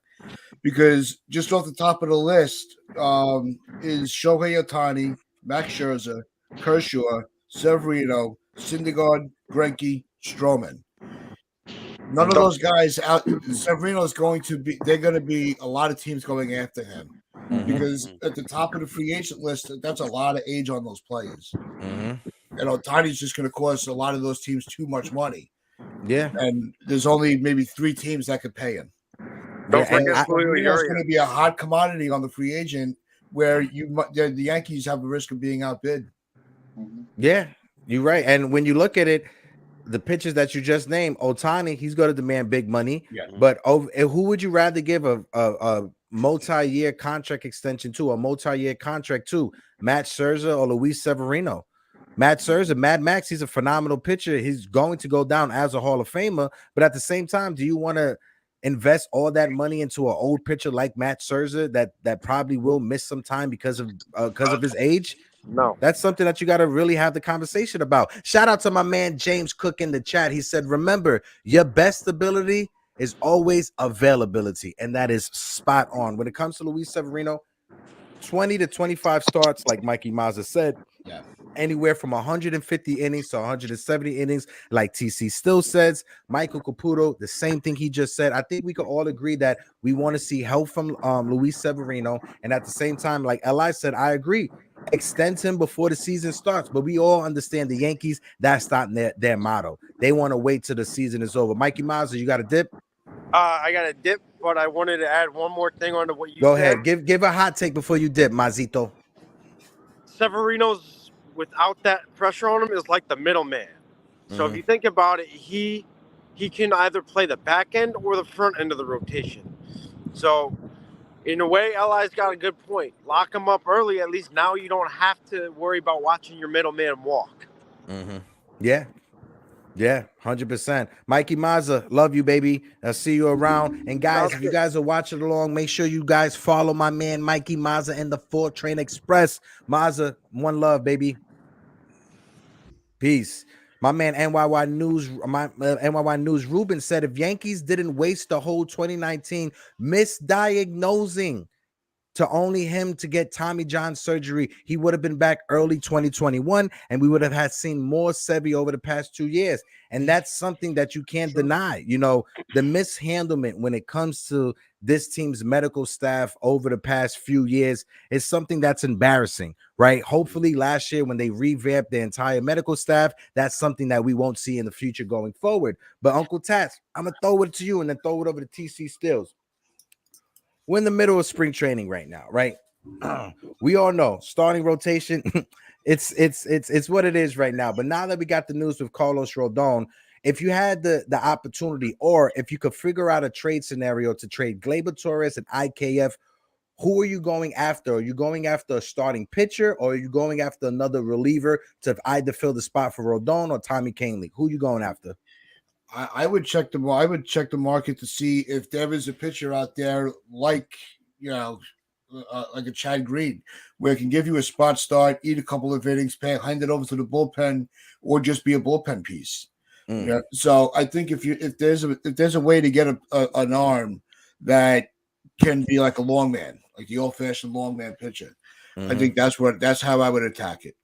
Because just off the top of the list is Shohei Ohtani, Max Scherzer, Kershaw, Severino, Syndergaard, Greinke, Stroman. None of those guys out. Severino is going to be. They're going to be a lot of teams going after him because at the top of the free agent list, that's a lot of age on those players. And Ohtani's just going to cost a lot of those teams too much money. Yeah, and there's only maybe 3 teams that could pay him. Don't forget Severino's going to be a hot commodity on the free agent where the Yankees have a risk of being outbid. Yeah, you're right. And when you look at it, the pitchers that you just named, Ohtani, he's going to demand big money. Yeah. But who would you rather give a multi-year contract extension to, a multi-year contract to? Matt Scherzer or Luis Severino? Matt Scherzer, Mad Max, he's a phenomenal pitcher. He's going to go down as a Hall of Famer. But at the same time, do you want to invest all that money into an old pitcher like Matt Scherzer that probably will miss some time because of his age? No, that's something that you got to really have the conversation about. Shout out to my man James Cook in the chat. He said, remember, your best ability is always availability, and that is spot on. When it comes to Luis Severino, 20 to 25 starts, like Mikey Mazza said. Yeah. Anywhere from 150 innings to 170 innings, like TC still says. Michael Caputo, the same thing he just said. I think we could all agree that we want to see help from Luis Severino. And at the same time, like Eli said, I agree. Extend him before the season starts. But we all understand the Yankees, that's not their motto. They want to wait till the season is over. Mikey Mazza, you got a dip? I got a dip, but I wanted to add one more thing onto what you said. Go ahead. Give a hot take before you dip, Mazito. Severino's, without that pressure on him, is like the middleman. So if you think about it, he can either play the back end or the front end of the rotation. So in a way, Li's got a good point. Lock him up early. At least now you don't have to worry about watching your middleman walk. Yeah. Yeah, 100%. Mikey Mazza, love you, baby. I'll see you around. And guys, if you guys are watching along, make sure you guys follow my man Mikey Mazza and the 4 Train Express. Mazza, one love, baby. Peace. My man NYY News Ruben said if Yankees didn't waste the whole 2019 misdiagnosing to only him to get Tommy John surgery, he would have been back early 2021, and we would have had seen more Sebi over the past 2 years. And that's something that you can't deny. You know, the mishandlement when it comes to this team's medical staff over the past few years is something that's embarrassing, right? Hopefully last year when they revamped the entire medical staff, that's something that we won't see in the future going forward. But Uncle Tats, I'm going to throw it to you and then throw it over to TC Stills. We're in the middle of spring training right now, right? We all know starting rotation, it's what it is right now. But now that we got the news with Carlos Rodon, if you had the opportunity, or if you could figure out a trade scenario to trade Gleyber Torres and IKF, who are you going after? Are you going after a starting pitcher, or are you going after another reliever to either fill the spot for Rodon or Tommy Kahnle? Who are you going after? I would check the market to see if there is a pitcher out there like like a Chad Green, where it can give you a spot start, eat a couple of innings, hand it over to the bullpen, or just be a bullpen piece. Yeah. So I think if there's a way to get an arm that can be like a long man, like the old fashioned long man pitcher, I think that's how I would attack it.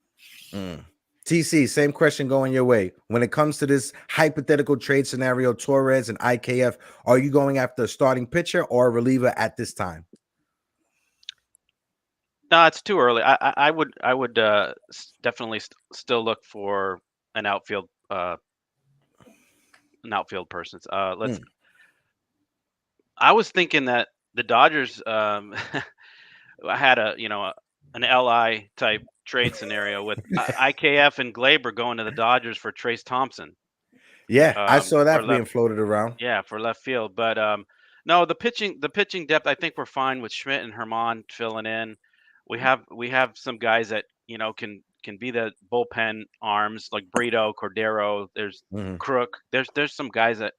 TC, same question going your way. When it comes to this hypothetical trade scenario, Torres and IKF, are you going after a starting pitcher or a reliever at this time? No, it's too early. I would definitely still look for an outfield person. I was thinking that the Dodgers had a an LI type trade scenario with IKF and Glaber going to the Dodgers for Trace Thompson. Yeah, I saw that being left, floated around. Yeah, for left field. But no, the pitching depth, I think we're fine with Schmidt and Herman filling in. We have some guys that can be the bullpen arms like Brito, Cordero. There's Crook. There's some guys that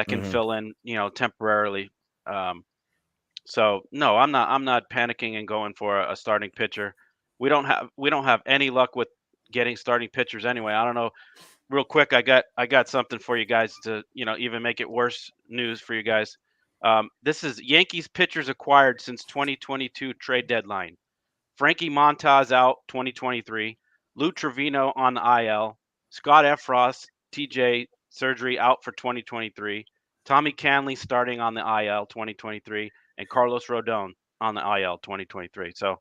can fill in temporarily. So no, I'm not panicking and going for a starting pitcher. We don't have any luck with getting starting pitchers anyway. I don't know. Real quick, I got something for you guys to even make it worse news for you guys. This is Yankees pitchers acquired since 2022 trade deadline. Frankie Montas out 2023. Lou Trevino on the IL. Scott Efros, TJ surgery out for 2023. Tommy Canley starting on the IL 2023, and Carlos Rodon on the IL 2023. So,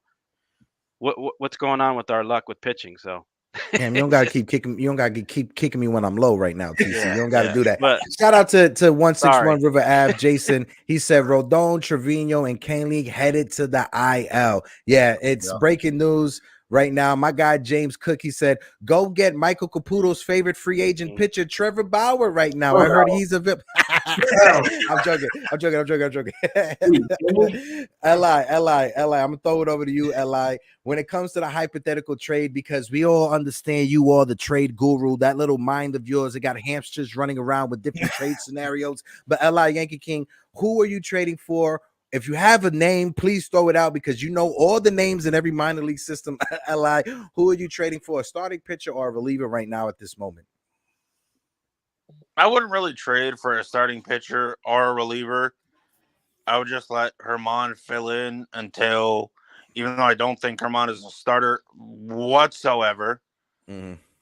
what's going on with our luck with pitching? So. Damn, you don't gotta keep kicking. You don't gotta keep kicking me when I'm low right now, TC. Yeah, you don't gotta do that. But, shout out to 161 River Ave, Jason. He said Rodon, Trevino, and Canley headed to the IL. Yeah, it's breaking news right now. My guy James Cook, he said, go get Michael Caputo's favorite free agent pitcher, Trevor Bauer, right now. I heard he's a VIP. I'm joking. Li, I'm gonna throw it over to you, Li. When it comes to the hypothetical trade, because we all understand you are the trade guru, that little mind of yours, it got hamsters running around with different trade scenarios. But Li, Yankee King, who are you trading for? If you have a name, please throw it out because you know all the names in every minor league system. Li, who are you trading for? A starting pitcher or a reliever right now at this moment? I wouldn't really trade for a starting pitcher or a reliever. I would just let Herman fill in until, even though I don't think Herman is a starter whatsoever,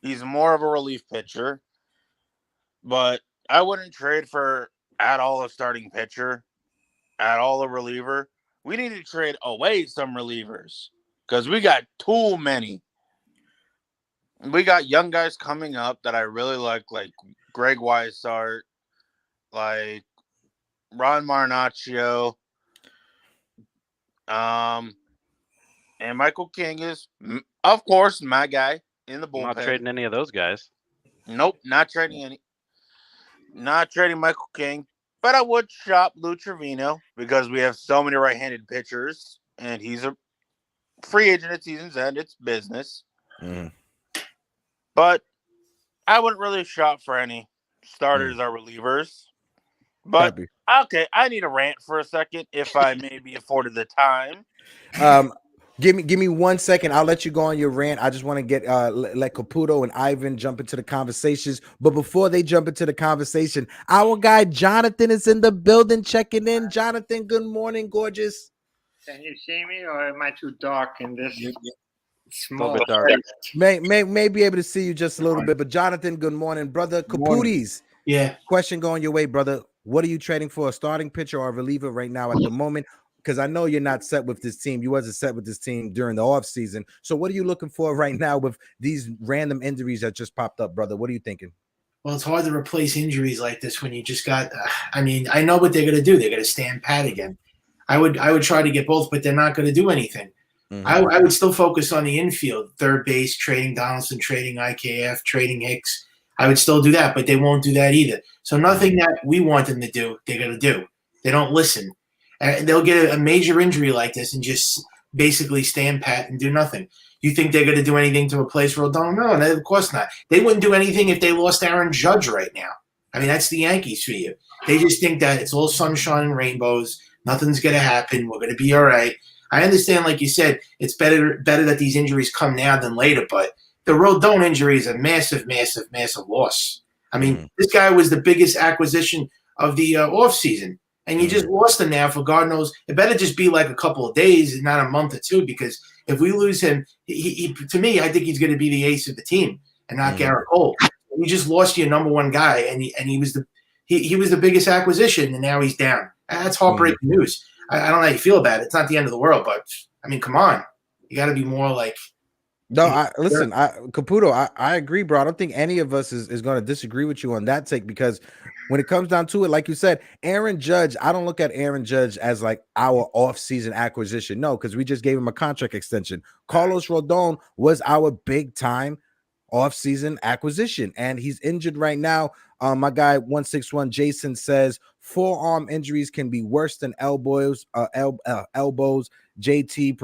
he's more of a relief pitcher. But I wouldn't trade for at all a starting pitcher, at all a reliever. We need to trade away some relievers because we got too many. We got young guys coming up that I really like Greg Weissart, like Ron Marinaccio, and Michael King is, of course, my guy in the bullpen. Not trading any of those guys. Nope, not trading any. Not trading Michael King, but I would shop Lou Trevino because we have so many right-handed pitchers, and he's a free agent at season's end. It's business. But I wouldn't really shop for any starters or relievers. But okay, I need a rant for a second if I may be afforded the time. Give me 1 second. I'll let you go on your rant. I just want to get let Caputo and Ivan jump into the conversations. But before they jump into the conversation, our guy Jonathan is in the building checking in. Jonathan, good morning, gorgeous. Can you see me, or am I too dark in this? Small. A little bit dark. May be able to see you just a little bit. But Jonathan, good morning, brother. Caputis. Yeah. Question going your way, brother. What are you trading for? A starting pitcher or a reliever right now at the moment? Because I know you're not set with this team. You wasn't set with this team during the offseason. So what are you looking for right now with these random injuries that just popped up, brother? What are you thinking? Well, it's hard to replace injuries like this when you just got I mean, I know what they're going to do. They're going to stand pat again. I would try to get both, but they're not going to do anything. I would still focus on the infield, third base, trading Donaldson, trading IKF, trading Hicks. I would still do that, but they won't do that either. So nothing that we want them to do, they're going to do. They don't listen. They'll get a major injury like this and just basically stand pat and do nothing. You think they're going to do anything to replace Rodon? No, of course not. They wouldn't do anything if they lost Aaron Judge right now. I mean, that's the Yankees for you. They just think that it's all sunshine and rainbows. Nothing's going to happen. We're going to be all right. I understand, like you said, it's better that these injuries come now than later, but the Rodon injury is a massive, massive, massive loss. I mean, this guy was the biggest acquisition of the offseason, and you just lost him now for God knows. It better just be like a couple of days and not a month or two, because if we lose him, he to me, I think he's going to be the ace of the team and not Garrett Cole. You just lost your number one guy, and he was the biggest acquisition, and now he's down. That's heartbreaking news. I don't know how you feel about it. It's not the end of the world, but I mean, come on, you got to be more like No, Caputo, I agree, bro. I don't think any of us is going to disagree with you on that take, because when it comes down to it, like you said, Aaron Judge, I don't look at Aaron Judge as like our off-season acquisition. No, because we just gave him a contract extension. Carlos Rodon was our big-time off-season acquisition, and he's injured right now. My guy 161 Jason says forearm injuries can be worse than elbows. JT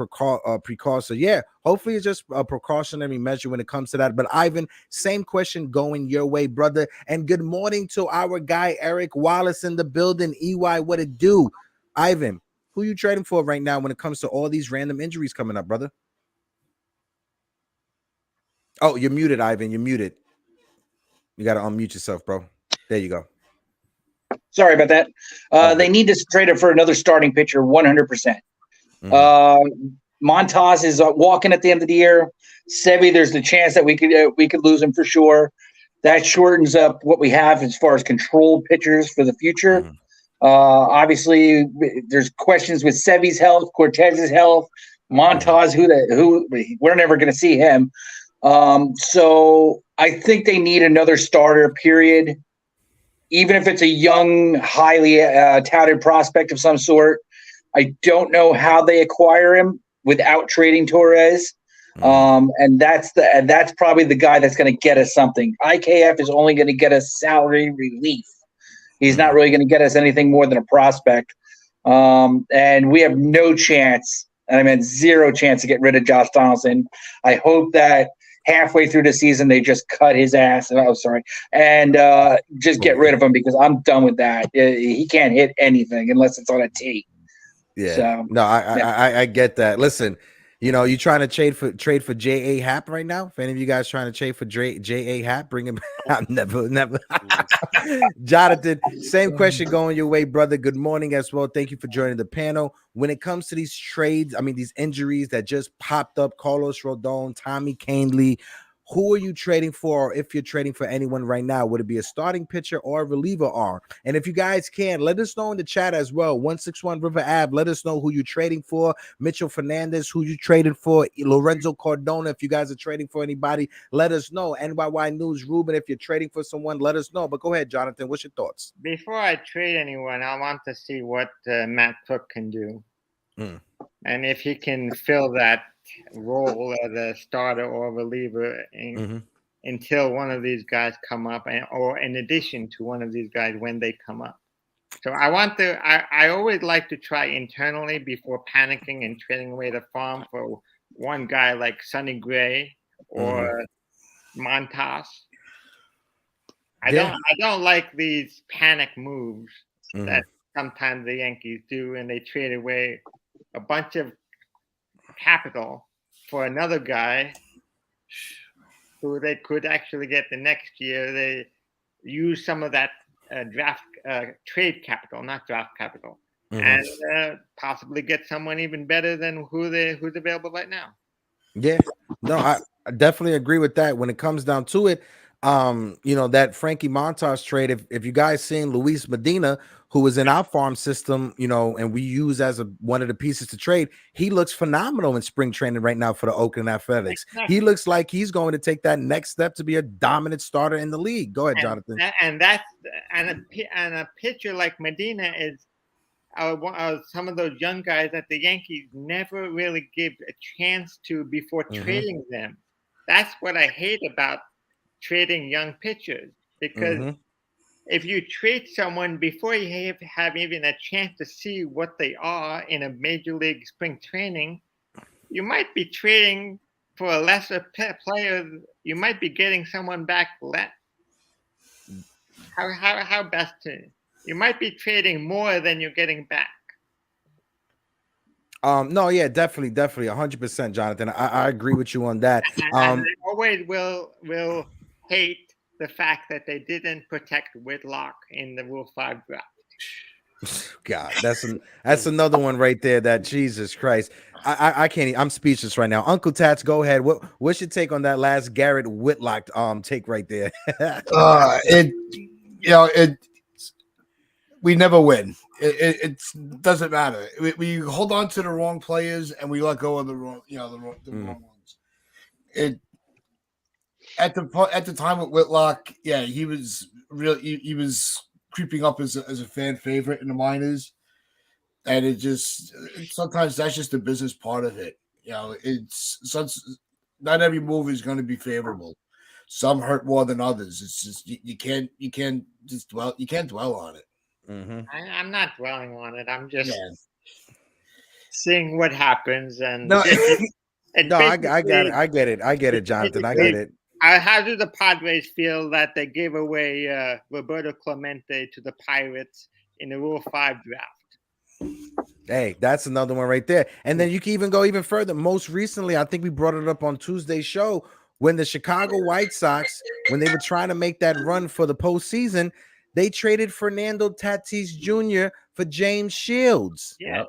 precursor. Yeah, hopefully it's just a precautionary measure when it comes to that. But Ivan, same question going your way, brother. And good morning to our guy Eric Wallace in the building. EY, what it do? Ivan, who you trading for right now when it comes to all these random injuries coming up, brother? Oh, you're muted, Ivan. You're muted. You got to unmute yourself, bro. There you go. Sorry about that. They need to trade it for another starting pitcher, 100%. Montas is walking at the end of the year. Seri, there's the chance that we could lose him for sure. That shortens up what we have as far as controlled pitchers for the future. Obviously, there's questions with Sevi's health, Cortez's health, Montas, who we're never going to see him. So I think they need another starter, period. Even if it's a young, highly touted prospect of some sort. I don't know how they acquire him without trading Torres. And that's probably the guy that's going to get us something. IKF is only going to get us salary relief. He's not really going to get us anything more than a prospect. And we have no chance, and I meant zero chance to get rid of Josh Donaldson. I hope that halfway through the season they just cut his ass. Oh, sorry. And just get rid of him, because I'm done with that. He can't hit anything unless it's on a tee. Yeah. So, no, I get that. Listen, you trying to trade for J.A. Happ right now? If any of you guys trying to trade for J.A. Happ, bring him. I'm never. Jonathan, same question going your way, brother. Good morning as well. Thank you for joining the panel. When it comes to these trades, these injuries that just popped up, Carlos Rodon, Tommy Canely, who are you trading for? Or if you're trading for anyone right now, would it be a starting pitcher or a reliever arm? And if you guys can, let us know in the chat as well. 161 River Ave, let us know who you're trading for. Mitchell Fernandez, who you traded for. Lorenzo Cardona, if you guys are trading for anybody, let us know. NYY News, Ruben, if you're trading for someone, let us know. But go ahead, Jonathan, what's your thoughts? Before I trade anyone, I want to see what Matt Cook can do. And if he can fill that role as a starter or reliever until one of these guys come up, or in addition to one of these guys when they come up. So I always like to try internally before panicking and trading away the farm for one guy like Sonny Gray or Montas. I don't like these panic moves that sometimes the Yankees do, and they trade away a bunch of capital for another guy who they could actually get the next year. They use some of that trade capital, not draft capital, and possibly get someone even better than who's available right now. Yeah, no, I definitely agree with that. When it comes down to it, that Frankie Montas trade, if you guys seen Luis Medina, who was in our farm system, and we use as one of the pieces to trade, he looks phenomenal in spring training right now for the Oakland Athletics. He looks like he's going to take that next step to be a dominant starter in the league. Go ahead, Jonathan. And a pitcher like Medina is some of those young guys that the Yankees never really give a chance to before trading them. That's what I hate about trading young pitchers, because if you trade someone before you have even a chance to see what they are in a major league spring training, you might be trading for a lesser player. You might be getting someone back less. How best to? You might be trading more than you're getting back. No, yeah, definitely 100%, Jonathan. I agree with you on that. And they always will hate the fact that they didn't protect Whitlock in the Rule 5 draft. God, that's another one right there. That Jesus Christ, I can't. I'm speechless right now. Uncle Tats, go ahead. What's your take on that last Garrett Whitlock take right there? We never win. It doesn't matter. We hold on to the wrong players and we let go of the wrong, the wrong ones. it at the time with Whitlock, yeah, he was he was creeping up as a fan favorite in the minors, and it just sometimes that's just the business part of it. You know, it's not every move is going to be favorable. Some hurt more than others. It's just you can't just dwell on it. Mm-hmm. I'm not dwelling on it. I'm just Yeah. seeing what happens. And No, No, I got it. I get it, Jonathan. I get it. How do the Padres feel that they gave away Roberto Clemente to the Pirates in the Rule 5 draft? Hey, that's another one right there. And then you can even go even further. Most recently, I think we brought it up on Tuesday's show when the Chicago White Sox, when they were trying to make that run for the postseason, they traded Fernando Tatis Jr. for James Shields. Yeah.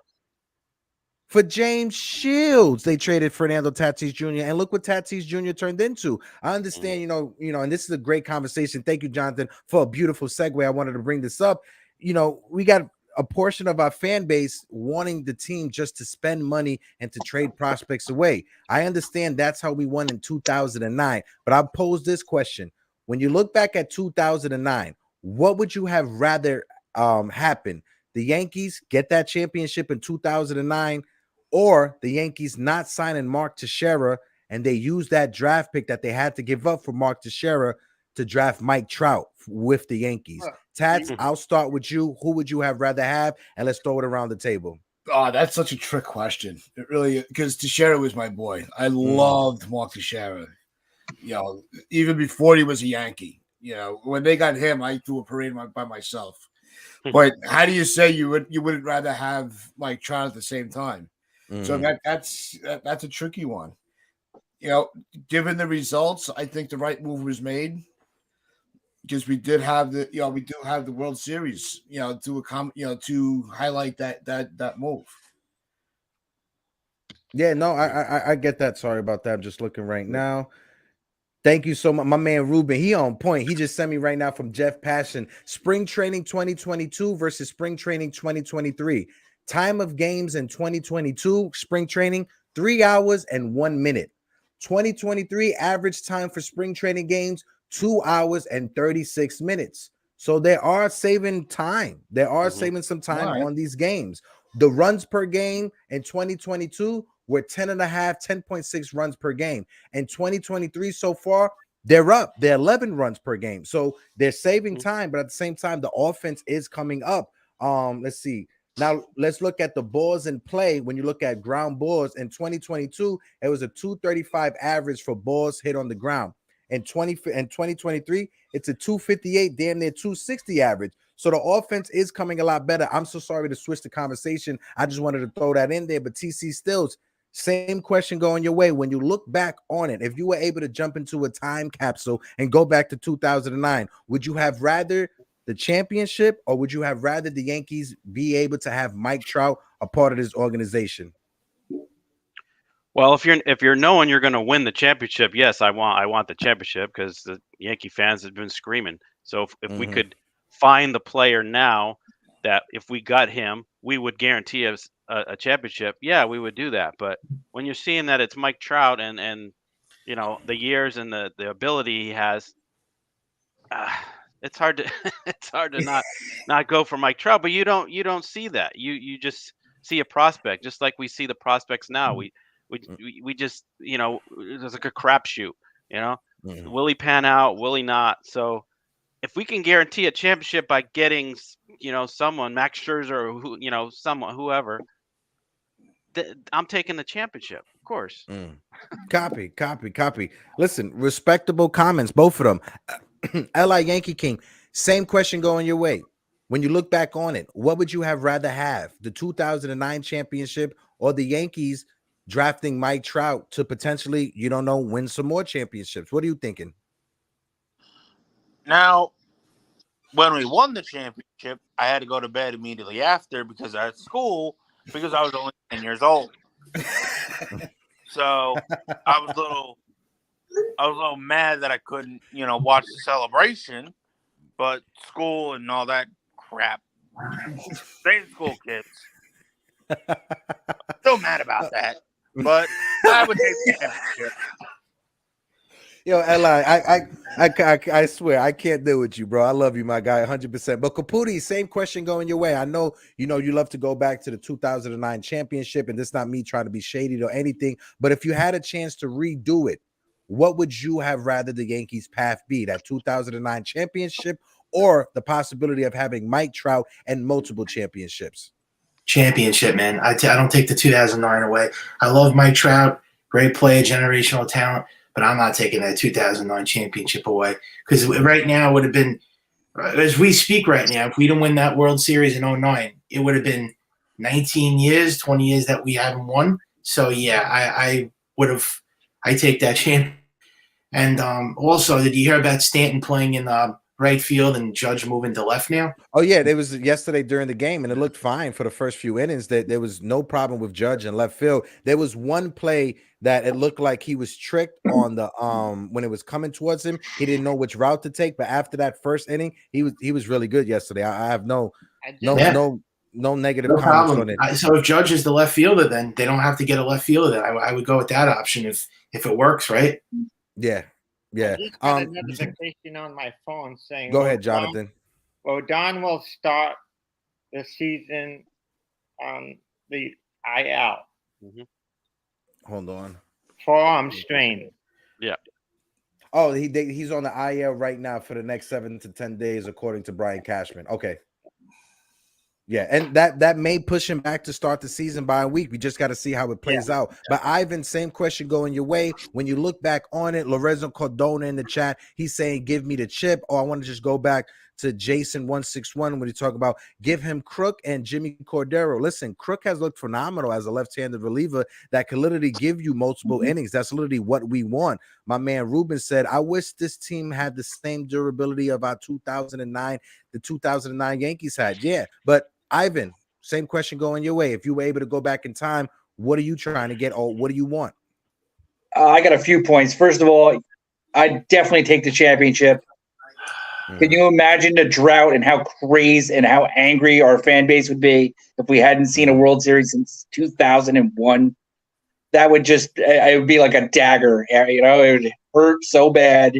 For James Shields, they traded Fernando Tatis Jr. And look what Tatis Jr. turned into. I understand, you know, and this is a great conversation. Thank you, Jonathan, for a beautiful segue. I wanted to bring this up. You know, we got a portion of our fan base wanting the team just to spend money and to trade prospects away. I understand that's how we won in 2009, but I'll pose this question. When you look back at 2009, what would you have rather happen? The Yankees get that championship in 2009, or the Yankees not signing Mark Teixeira, and they use that draft pick that they had to give up for Mark Teixeira to draft Mike Trout with the Yankees. Tats, I'll start with you. Who would you have rather have? And let's throw it around the table. Oh, that's such a trick question. It really, because Teixeira was my boy. I loved Mark Teixeira. You know, even before he was a Yankee. You know, when they got him, I threw a parade by myself. But how do you say you wouldn't rather have Mike Trout at the same time? So that's a tricky one. You know, given the results, I think the right move was made because we do have the World Series, to highlight that move. Yeah, no, I get that. Sorry about that. I'm just looking right now. Thank you so much. My man Ruben, he on point. He just sent me right now from Jeff Passion. Spring training 2022 versus spring training 2023. Time of games in 2022, spring training, 3 hours and 1 minute. 2023, average time for spring training games, 2 hours and 36 minutes. So they are saving time. They are saving some time on these games. The runs per game in 2022 were 10.6 runs per game. In 2023 so far, they're up. They're 11 runs per game. So they're saving time, but at the same time, the offense is coming up. Let's see. Now let's look at the balls in play. When you look at ground balls in 2022, it was a 235 average for balls hit on the ground. In 2023, it's a 258, damn near 260 average. So the offense is coming a lot better. I'm so sorry to switch the conversation. I just wanted to throw that in there. But TC Stills, same question going your way. When you look back on it, if you were able to jump into a time capsule and go back to 2009, would you have rather the championship, or would you have rather the Yankees be able to have Mike Trout a part of this organization? Well, if you're knowing you're going to win the championship, yes, I want the championship because the Yankee fans have been screaming. So if we could find the player now that if we got him, we would guarantee us a championship. Yeah, we would do that. But when you're seeing that it's Mike Trout and you know the years and the ability he has, it's hard to not go for Mike Trout. But you don't see that. You just see a prospect, just like we see the prospects now. We just, you know, it's like a crapshoot, you know. Will he pan out? Will he not? So if we can guarantee a championship by getting, you know, someone, Max Scherzer, or whoever, I'm taking the championship, of course. Copy. Listen, respectable comments, both of them. LI Yankee King, same question going your way. When you look back on it, what would you have rather have, the 2009 championship or the Yankees drafting Mike Trout to potentially, you don't know, win some more championships? What are you thinking? Now, when we won the championship, I had to go to bed immediately after because I was at school because I was only 10 years old. So I was a little mad that I couldn't, you know, watch the celebration, but school and all that crap. Same school kids. Still mad about that. But I would take the championship. Yo, Eli, I swear I can't deal with you, bro. I love you, my guy, 100%. But Caputi, same question going your way. I know you love to go back to the 2009 championship, and this is not me trying to be shady or anything. But if you had a chance to redo it, what would you have rather the Yankees' path be? That 2009 championship, or the possibility of having Mike Trout and multiple championships? Championship, man. I don't take the 2009 away. I love Mike Trout, great player, generational talent, but I'm not taking that 2009 championship away, because right now it would have been, as we speak right now, if we didn't win that World Series in 09, it would have been 19 years, 20 years that we haven't won. So yeah, I would have. I take that champ. And also, did you hear about Stanton playing in right field and Judge moving to left now? Oh yeah, it was yesterday during the game, and it looked fine for the first few innings. That there was no problem with Judge in left field. There was one play that it looked like he was tricked on the when it was coming towards him. He didn't know which route to take, but after that first inning, he was really good yesterday. I have no negative comments problem on it. So if Judge is the left fielder, then they don't have to get a left fielder. Then I would go with that option if it works, right? Yeah. I just got a notification on my phone saying, "Go ahead, Jonathan." Rodon will start the season on the IL. Hold on. Forearm strain. Yeah. Oh, he's on the IL right now for the next 7 to 10 days, according to Brian Cashman. Okay. Yeah, and that may push him back to start the season by a week. We just got to see how it plays out. But Ivan, same question going your way. When you look back on it, Lorenzo Cardona in the chat, he's saying, give me the chip. Or I want to just go back to Jason161 when he talk about give him Crook and Jimmy Cordero. Listen, Crook has looked phenomenal as a left-handed reliever that can literally give you multiple innings. That's literally what we want. My man Ruben said, I wish this team had the same durability of our 2009 Yankees had. Yeah, but Ivan, same question going your way. If you were able to go back in time, what are you trying to get, or what do you want? I got a few points. First of all, I definitely take the championship. Can you imagine the drought and how crazed and how angry our fan base would be if we hadn't seen a World Series since 2001? That would it would be like a dagger. It would hurt so bad.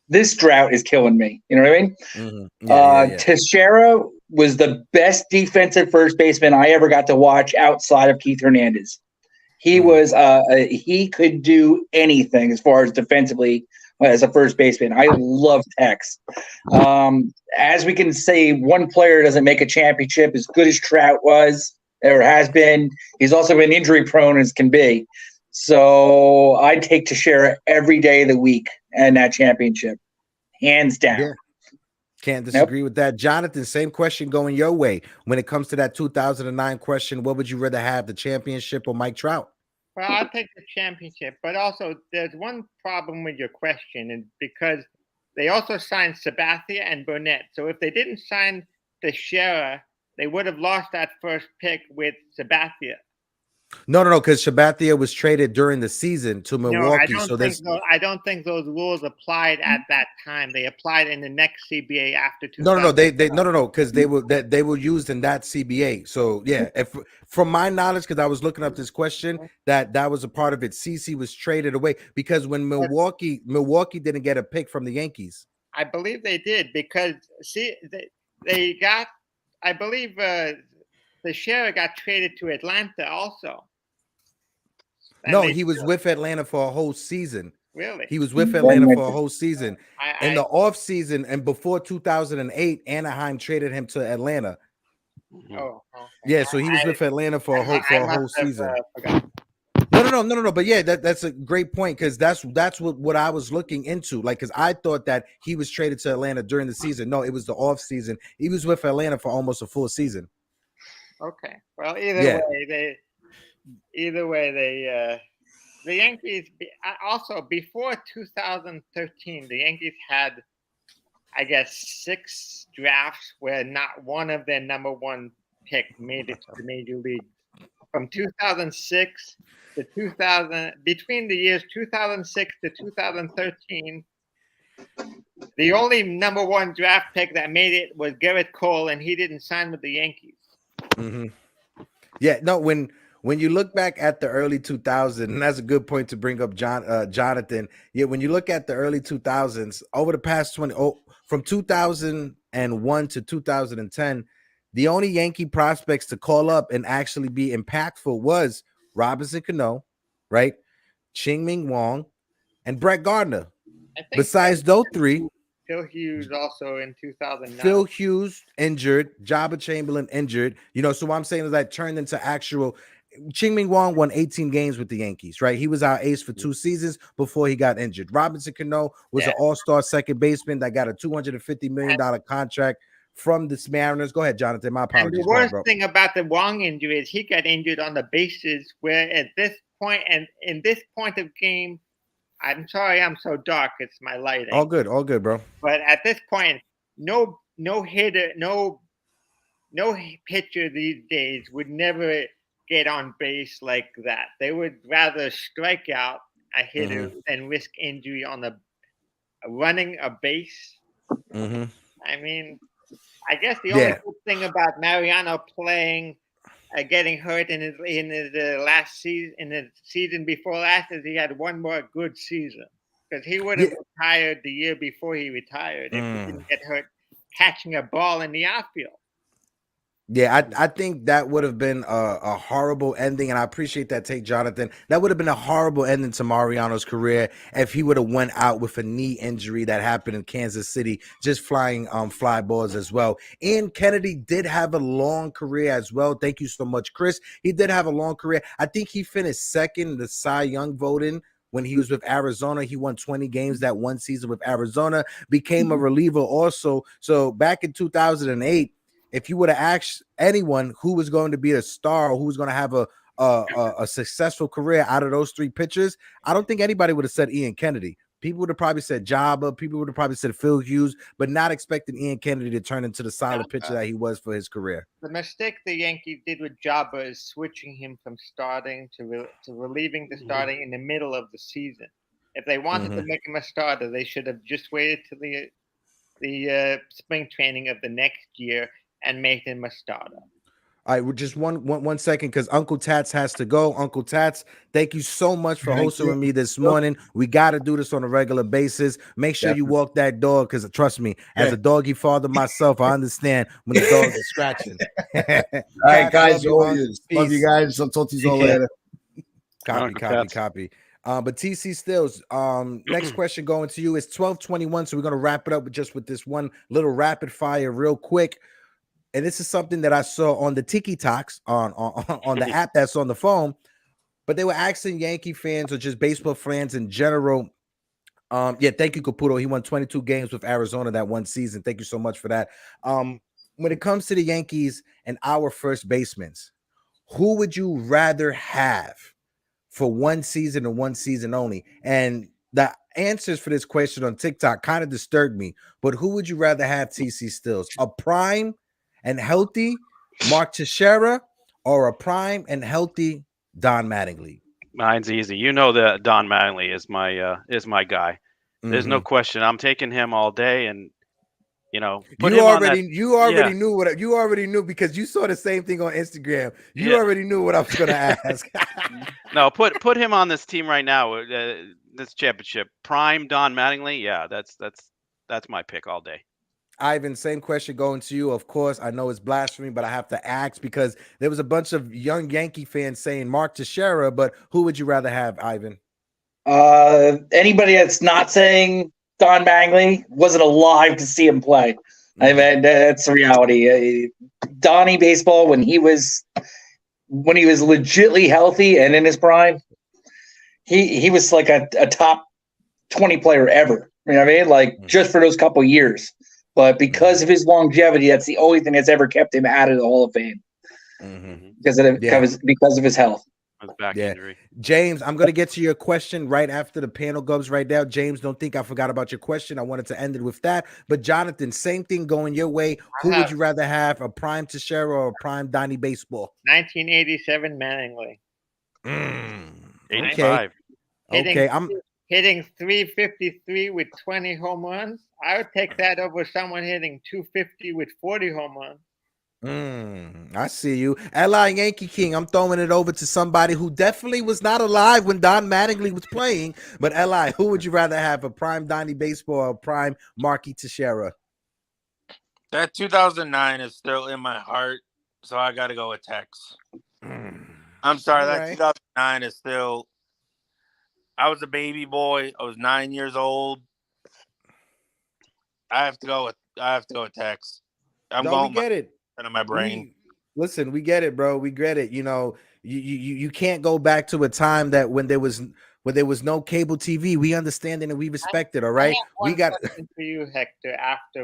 This drought is killing me. You know what I mean? Teixeira was the best defensive first baseman I ever got to watch outside of Keith Hernandez. He was he could do anything as far as defensively as a first baseman. I love Tex. As we can say, one player doesn't make a championship as good as Trout was or has been. He's also been injury prone as can be. So I take Teixeira every day of the week and that championship, hands down. Yeah. Can't disagree with that. Jonathan, same question going your way. When it comes to that 2009 question, what would you rather have, the championship or Mike Trout? Well, I'll take the championship, but also there's one problem with your question, and because they also signed Sabathia and Burnett. So if they didn't sign Teixeira, they would have lost that first pick with Sabathia. No, because Sabathia was traded during the season to Milwaukee. I don't think those rules applied at that time. They applied in the next CBA after 2000. No, because they were used in that CBA. So yeah, if from my knowledge, because I was looking up this question, that was a part of it. CC was traded away because when Milwaukee didn't get a pick from the Yankees. I believe they did because they got. I believe. Teixeira got traded to Atlanta also. No, he was with Atlanta for a whole seaon. Really? He was with Atlanta for a whole season. In the offseason and before 2008, Anaheim traded him to Atlanta. Oh, okay. Yeah, so he was with Atlanta for a whole season. No. But yeah, that's a great point because that's what I was looking into. Like, because I thought that he was traded to Atlanta during the season. No, it was the off season. He was with Atlanta for almost a full season. Okay. Well, either way, the Yankees also before 2013, the Yankees had, I guess, 6 drafts where not one of their number one pick made it to the major league. From 2006 to 2000, between the years 2006 to 2013, the only number one draft pick that made it was Garrett Cole, and he didn't sign with the Yankees. Yeah, no, when you look back at the early 2000s, and that's a good point to bring up, Jonathan. Yeah, when you look at the early 2000s, over the past from 2001 to 2010, the only Yankee prospects to call up and actually be impactful was Robinson Cano, right? Ching-Ming Wong, and Brett Gardner. Besides those three, Phil Hughes also in 2009. Phil Hughes injured, Jabba Chamberlain injured. So what I'm saying is that turned into actual. Ching-Ming Wong won 18 games with the Yankees, right? He was our ace for 2 seasons before he got injured. Robinson Cano was an all-star second baseman that got a $250 million contract from the Mariners. Go ahead, Jonathan. My apologies. And the worst thing about the Wong injury is he got injured on the bases, where at this point and in this point of game, I'm sorry I'm so dark. It's my lighting. All good, bro. But at this point, no hitter, no pitcher these days would never get on base like that. They would rather strike out a hitter than risk injury on running a base. I mean, I guess the only good thing about Mariano playing, getting hurt in his last season, in the season before last, is he had one more good season, because he would have retired the year before he retired if he didn't get hurt catching a ball in the outfield. Yeah, I think that would have been a horrible ending, and I appreciate that take, Jonathan. That would have been a horrible ending to Mariano's career if he would have went out with a knee injury that happened in Kansas City, just flying fly balls as well. Ian Kennedy did have a long career as well. Thank you so much, Chris. He did have a long career. I think he finished second in the Cy Young voting when he was with Arizona. He won 20 games that one season with Arizona, became a reliever also. So back in 2008, if you would have asked anyone who was going to be a star or who was going to have a successful career out of those three pitchers, I don't think anybody would have said Ian Kennedy. People would have probably said Jabba. People would have probably said Phil Hughes, but not expecting Ian Kennedy to turn into the solid pitcher that he was for his career. The mistake the Yankees did with Jabba is switching him from starting to relieving to starting in the middle of the season. If they wanted to make him a starter, they should have just waited till the spring training of the next year and made him a starter. All right, just one second, because Uncle Tats has to go. Uncle Tats, thank you so much for hosting with me this morning. We got to do this on a regular basis. Make sure you walk that dog, because trust me, as a doggy father myself, I understand when the dogs are scratching. All right, guys, love you guys. I'll talk to you all later. Copy. But TC Stills, next question going to you is 12:21, so we're going to wrap it up with this one little rapid fire real quick. And this is something that I saw on the Tiki Talks on the app that's on the phone. But they were asking Yankee fans or just baseball fans in general. Thank you, Caputo. He won 22 games with Arizona that one season. Thank you so much for that. When it comes to the Yankees and our first basemen, who would you rather have for one season and one season only? And the answers for this question on TikTok kind of disturbed me. But who would you rather have, TC Stills? A prime and healthy Mark Teixeira or a prime and healthy Don Mattingly? Mine's easy. You know that Don Mattingly is my guy. There's no question. I'm taking him all day, and you already knew because you saw the same thing on Instagram. You already knew what I was going to ask. No, put him on this team right now. This championship, prime Don Mattingly. Yeah, that's my pick all day. Ivan, same question going to you. Of course, I know it's blasphemy, but I have to ask because there was a bunch of young Yankee fans saying Mark Teixeira, but who would you rather have, Ivan? Anybody that's not saying Don Mattingly wasn't alive to see him play. I mean, that's the reality. Donnie baseball, when he was legitimately healthy and in his prime, he was like a top 20 player ever. You know what I mean? Like just for those couple years. But because of his longevity, that's the only thing that's ever kept him out of the Hall of Fame. Because of his health. Back injury. James, I'm going to get to your question right after the panel goes right now. James, don't think I forgot about your question. I wanted to end it with that. But Jonathan, same thing going your way. Who would you rather have, a prime Teixeira or a prime Donnie baseball? 1987 Mattingly. 85. Okay, hitting 353 with 20 home runs. I would take that over someone hitting 250 with 40 home runs. I see you. L.I. Yankee King, I'm throwing it over to somebody who definitely was not alive when Don Mattingly was playing. But L.I., who would you rather have, a prime Donnie Baseball or a prime Marky Teixeira? That 2009 is still in my heart, so I got to go with Tex. I'm sorry, that 2009 is still. I was a baby boy. I was 9 years old. I have to go with Tex. We get it. In my brain. Listen, we get it, bro. We get it. You know, you can't go back to a time that when there was no cable TV. We understand it and we respect it. All right. We got for you, Hector. After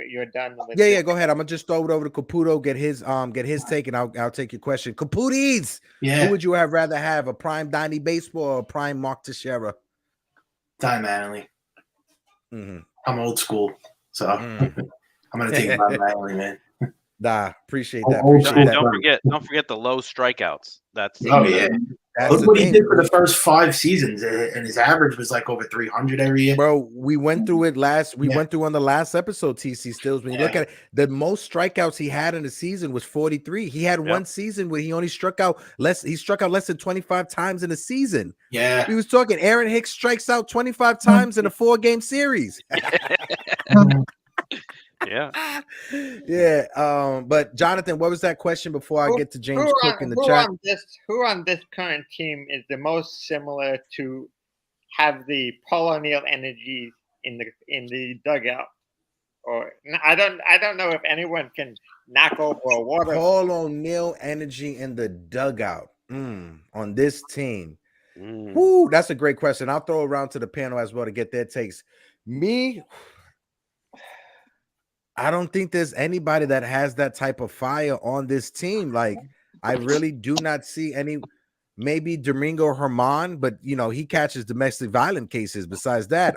you're done with yeah. Go ahead. I'm gonna just throw it over to Caputo. Get his take, and I'll take your question. Caputis. Yeah. Who would you rather have, a prime Donnie Baseball or a prime Mark Teixeira? Don Mattingly. I'm old school, so I'm gonna take Don Mattingly, man. Appreciate that. Don't forget the low strikeouts. That's yeah. Look what he did for the first 5 seasons, and his average was like over 300 every year. Bro, we went through it went through on the last episode, TC Stills. When you look at it, the most strikeouts he had in the season was 43. He had one season where he only struck out less than 25 times in a season. Yeah. We was talking Aaron Hicks strikes out 25 times in a 4-game series. But Jonathan, what was that question before I get to James Cook in the chat? Who on this current team is the most similar to have the Paul O'Neill energy in the dugout? Or I don't know if anyone can knock over a water. Paul O'Neill energy in the dugout on this team. Woo, that's a great question. I'll throw it around to the panel as well to get their takes. I don't think there's anybody that has that type of fire on this team. Like, I really do not see any. Maybe Domingo Germán, but he catches domestic violence cases. Besides that,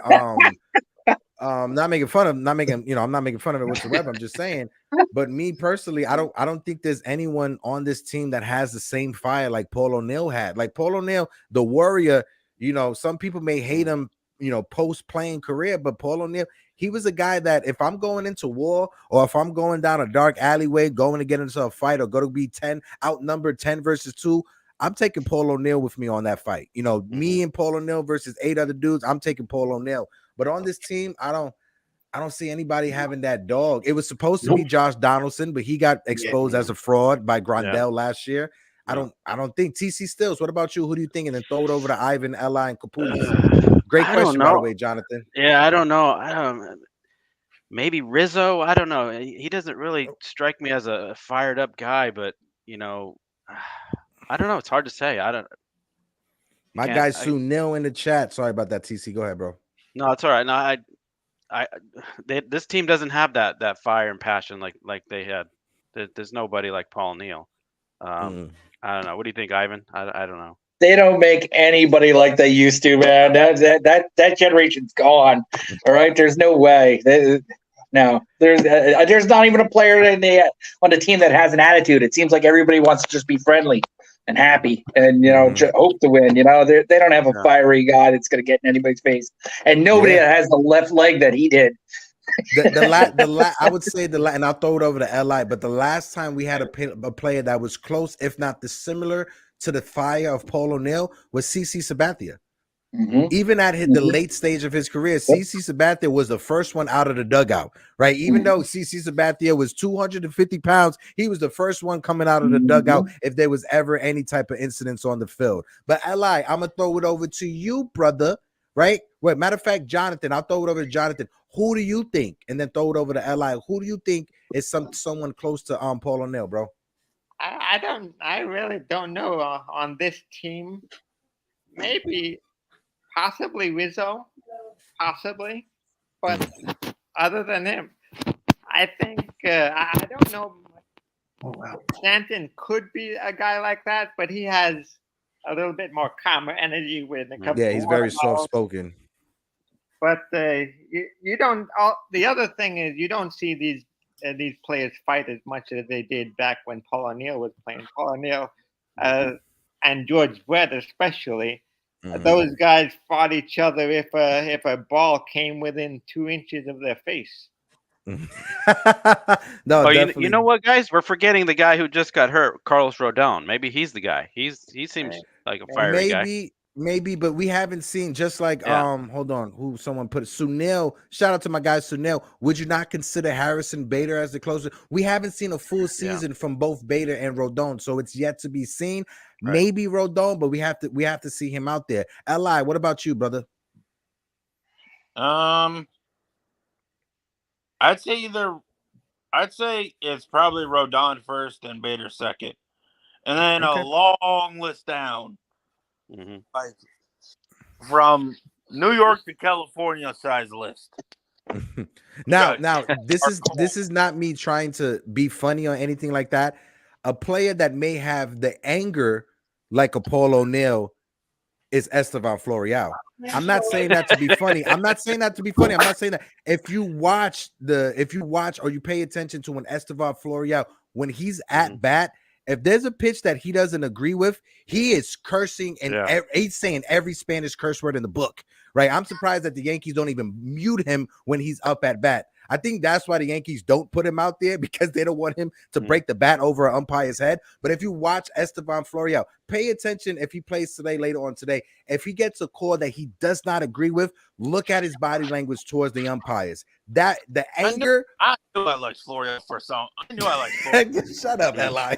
I'm not making fun of it whatsoever. I'm just saying. But me personally, I don't think there's anyone on this team that has the same fire like Paul O'Neill had. Like Paul O'Neill, the warrior. Some people may hate him, post playing career, but Paul O'Neill, he was a guy that if I'm going into war or if I'm going down a dark alleyway, going to get into a fight or going to be outnumbered 10 versus 2, I'm taking Paul O'Neill with me on that fight. Me and Paul O'Neill versus 8 other dudes, I'm taking Paul O'Neill. But on this team, I don't see anybody having that dog. It was supposed to be Josh Donaldson, but he got exposed as a fraud by Grandel last year. I don't think. TC Stills, what about you? Who do you think? And then throw it over to Ivan, L.I., and Caputis. Great question, by the way, Jonathan. Yeah, I don't know. Maybe Rizzo. I don't know. He doesn't really strike me as a fired up guy, but I don't know. It's hard to say. My guy Sunil in the chat. Sorry about that, TC. Go ahead, bro. No, it's all right. No, this team doesn't have that fire and passion like they had. There's nobody like Paul O'Neill. I don't know. What do you think, Ivan? I don't know. They don't make anybody like they used to, man. That generation's gone. All right, there's no way. No, there's not even a player on the team that has an attitude. It seems like everybody wants to just be friendly and happy and hope to win. They don't have a fiery guy that's going to get in anybody's face, and nobody that has the left leg that he did. I would say and I'll throw it over to L.I., but the last time we had a player that was close, if not the similar to the fire of Paul O'Neill, was CC Sabathia. Even at the late stage of his career, CC Sabathia was the first one out of the dugout, right? Even though CC Sabathia was 250 pounds, he was the first one coming out of the dugout if there was ever any type of incidents on the field. But L.I., I'm going to throw it over to you, brother, right? Wait, matter of fact, Jonathan, I'll throw it over to Jonathan. Who do you think? And then throw it over to L.I. Who do you think is someone close to Paul O'Neill, bro? I really don't know on this team. Maybe, possibly Rizzo, possibly. But other than him, I think I don't know. Oh wow, Stanton could be a guy like that, but he has a little bit more calmer energy with a couple. Yeah, he's very soft spoken. But you don't. The other thing is you don't see these players fight as much as they did back when Paul O'Neill was playing. Paul O'Neill and George Brett especially. Those guys fought each other if a ball came within 2 inches of their face. No, Oh, definitely. you know what, guys? We're forgetting the guy who just got hurt, Carlos Rodon. Maybe he's the guy. He seems like a fiery guy. Maybe, but we haven't seen, just like Yeah. hold on, who someone put it, Sunil. Shout out to my guy Sunil. Would you not consider Harrison Bader as the closer? We haven't seen a full season from both Bader and Rodon, so it's yet to be seen. Right. Maybe Rodon, but we have to see him out there. Li, what about you, brother? I'd say it's probably Rodon first and Bader second, and then a long list down, like from New York to California size list. Now, this is not me trying to be funny or anything like that. A player that may have the anger like a Paul O'Neill is Estevan Florial. I'm not saying that to be funny. I'm not saying that. If you watch or you pay attention to when Estevan Florial, when he's at bat, if there's a pitch that he doesn't agree with, he is cursing and he's saying every Spanish curse word in the book, right? I'm surprised that the Yankees don't even mute him when he's up at bat. I think that's why the Yankees don't put him out there, because they don't want him to break the bat over an umpire's head. But if you watch Estevan Florial, pay attention if he plays later on today. If he gets a call that he does not agree with, look at his body language towards the umpires. That the anger. I knew I liked Florial for some. I knew I liked Florial. Shut up, Li.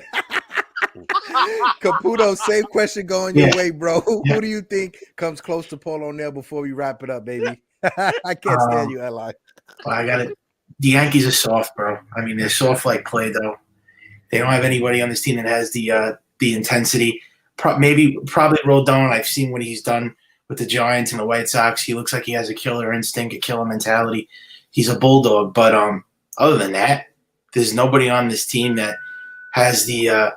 Caputo, same question going your way, bro. Who do you think comes close to Paul O'Neill before we wrap it up, baby? I can't stand you, Li. I got it. The Yankees are soft, bro. I mean, they're soft like Play-Doh. They don't have anybody on this team that has the intensity. Probably Rodon. I've seen what he's done with the Giants and the White Sox. He looks like he has a killer instinct, a killer mentality. He's a bulldog. But other than that, there's nobody on this team that has the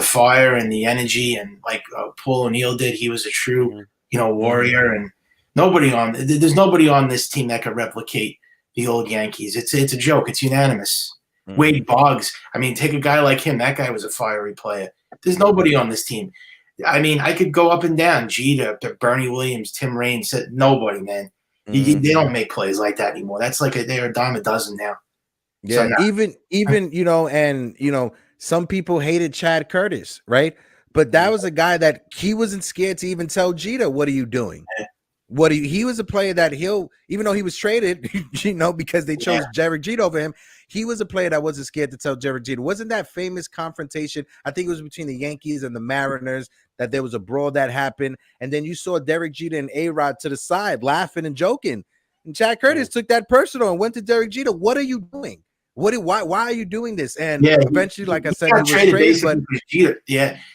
fire and the energy, and like Paul O'Neill did. He was a true, warrior, and there's nobody on this team that could replicate the old Yankees. It's a joke. It's unanimous. Wade Boggs. I mean, take a guy like him. That guy was a fiery player. There's nobody on this team. I mean, I could go up and down. Jeter, Bernie Williams, Tim Raines. Nobody, man. They don't make plays like that anymore. That's like they're a dime a dozen now. Yeah, so even some people hated Chad Curtis, right? But that was a guy that he wasn't scared to even tell Jeter, "What are you doing?" He was a player that even though he was traded, because they chose Derek Jeter over him, he was a player that wasn't scared to tell Derek Jeter. Wasn't that famous confrontation? I think it was between the Yankees and the Mariners that there was a brawl that happened, and then you saw Derek Jeter and A-Rod to the side laughing and joking, and Chad Curtis took that personal and went to Derek Jeter. What are you doing? Why are you doing this? And eventually, like I said, he was traded. But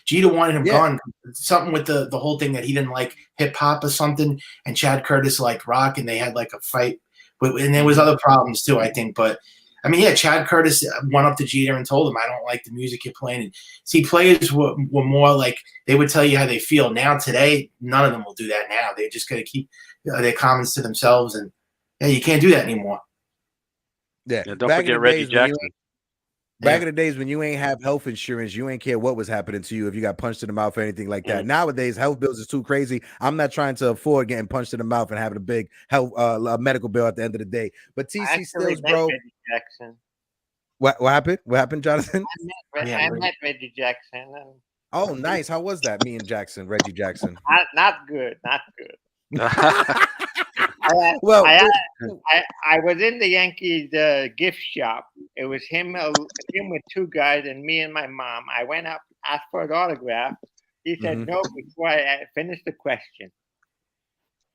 Jeter wanted him gone. Something with the whole thing that he didn't like hip hop or something, and Chad Curtis liked rock, and they had like a fight. And there was other problems too, I think. But I mean, Chad Curtis went up to Jeter and told him, "I don't like the music you're playing." And see, players were more like they would tell you how they feel. Now today, none of them will do that. Now they're just going to keep their comments to themselves, and you can't do that anymore. Yeah, don't forget Reggie Jackson. Back in the days when you ain't have health insurance, you ain't care what was happening to you if you got punched in the mouth or anything like that. Nowadays, health bills is too crazy. I'm not trying to afford getting punched in the mouth and having a big health medical bill at the end of the day. But TC Stills, bro. Jackson. What happened? What happened, Jonathan? I met Reggie Jackson. Oh, nice. How was that? Me and Jackson, Reggie Jackson. Not good. Not good. Well, I was in the Yankees gift shop. It was him with two guys and me and my mom. I went up, asked for an autograph. He said no before I finished the question.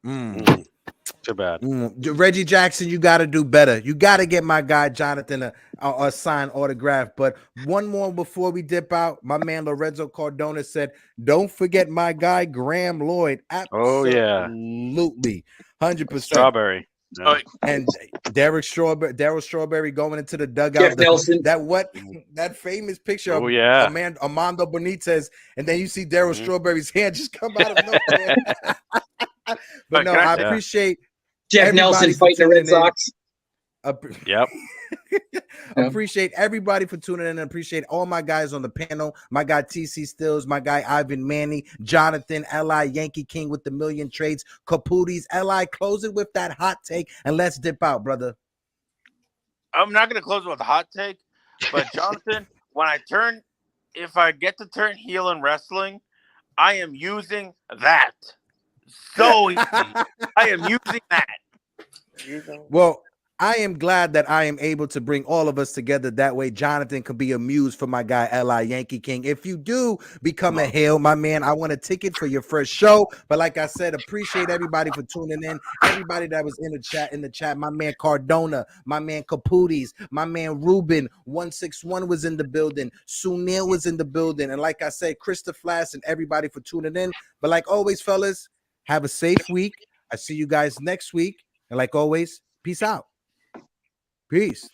Too bad. Reggie Jackson, you got to do better. You got to get my guy Jonathan a signed autograph. But one more before we dip out. My man Lorenzo Cardona said, "Don't forget my guy Graham Lloyd." Absolutely. 100%. Strawberry. Yeah. And Daryl Strawberry going into the dugout. Jeff Nelson. That famous picture of Armando Benitez, and then you see Daryl Strawberry's hand just come out of nowhere. But I appreciate Jeff Nelson fighting the Red Sox. Yep. Appreciate everybody for tuning in, and appreciate all my guys on the panel. My guy TC Stills, my guy Ivan Manny, Jonathan, Li, Yankee King with the million trades, Caputis, Li, close it with that hot take, and let's dip out, brother. I'm not going to close with a hot take, but Jonathan, if I get to turn heel in wrestling, I am using that. So easy. I am using that. Well, I am glad that I am able to bring all of us together. That way, Jonathan could be amused for my guy, L.I. Yankee King. If you do become a heel, my man, I want a ticket for your first show. But like I said, appreciate everybody for tuning in. Everybody that was in the chat, my man Cardona, my man Caputis, my man Ruben, 161 was in the building. Sunil was in the building. And like I said, Krista Flass and everybody for tuning in. But like always, fellas, have a safe week. I see you guys next week. And like always, peace out. Peace.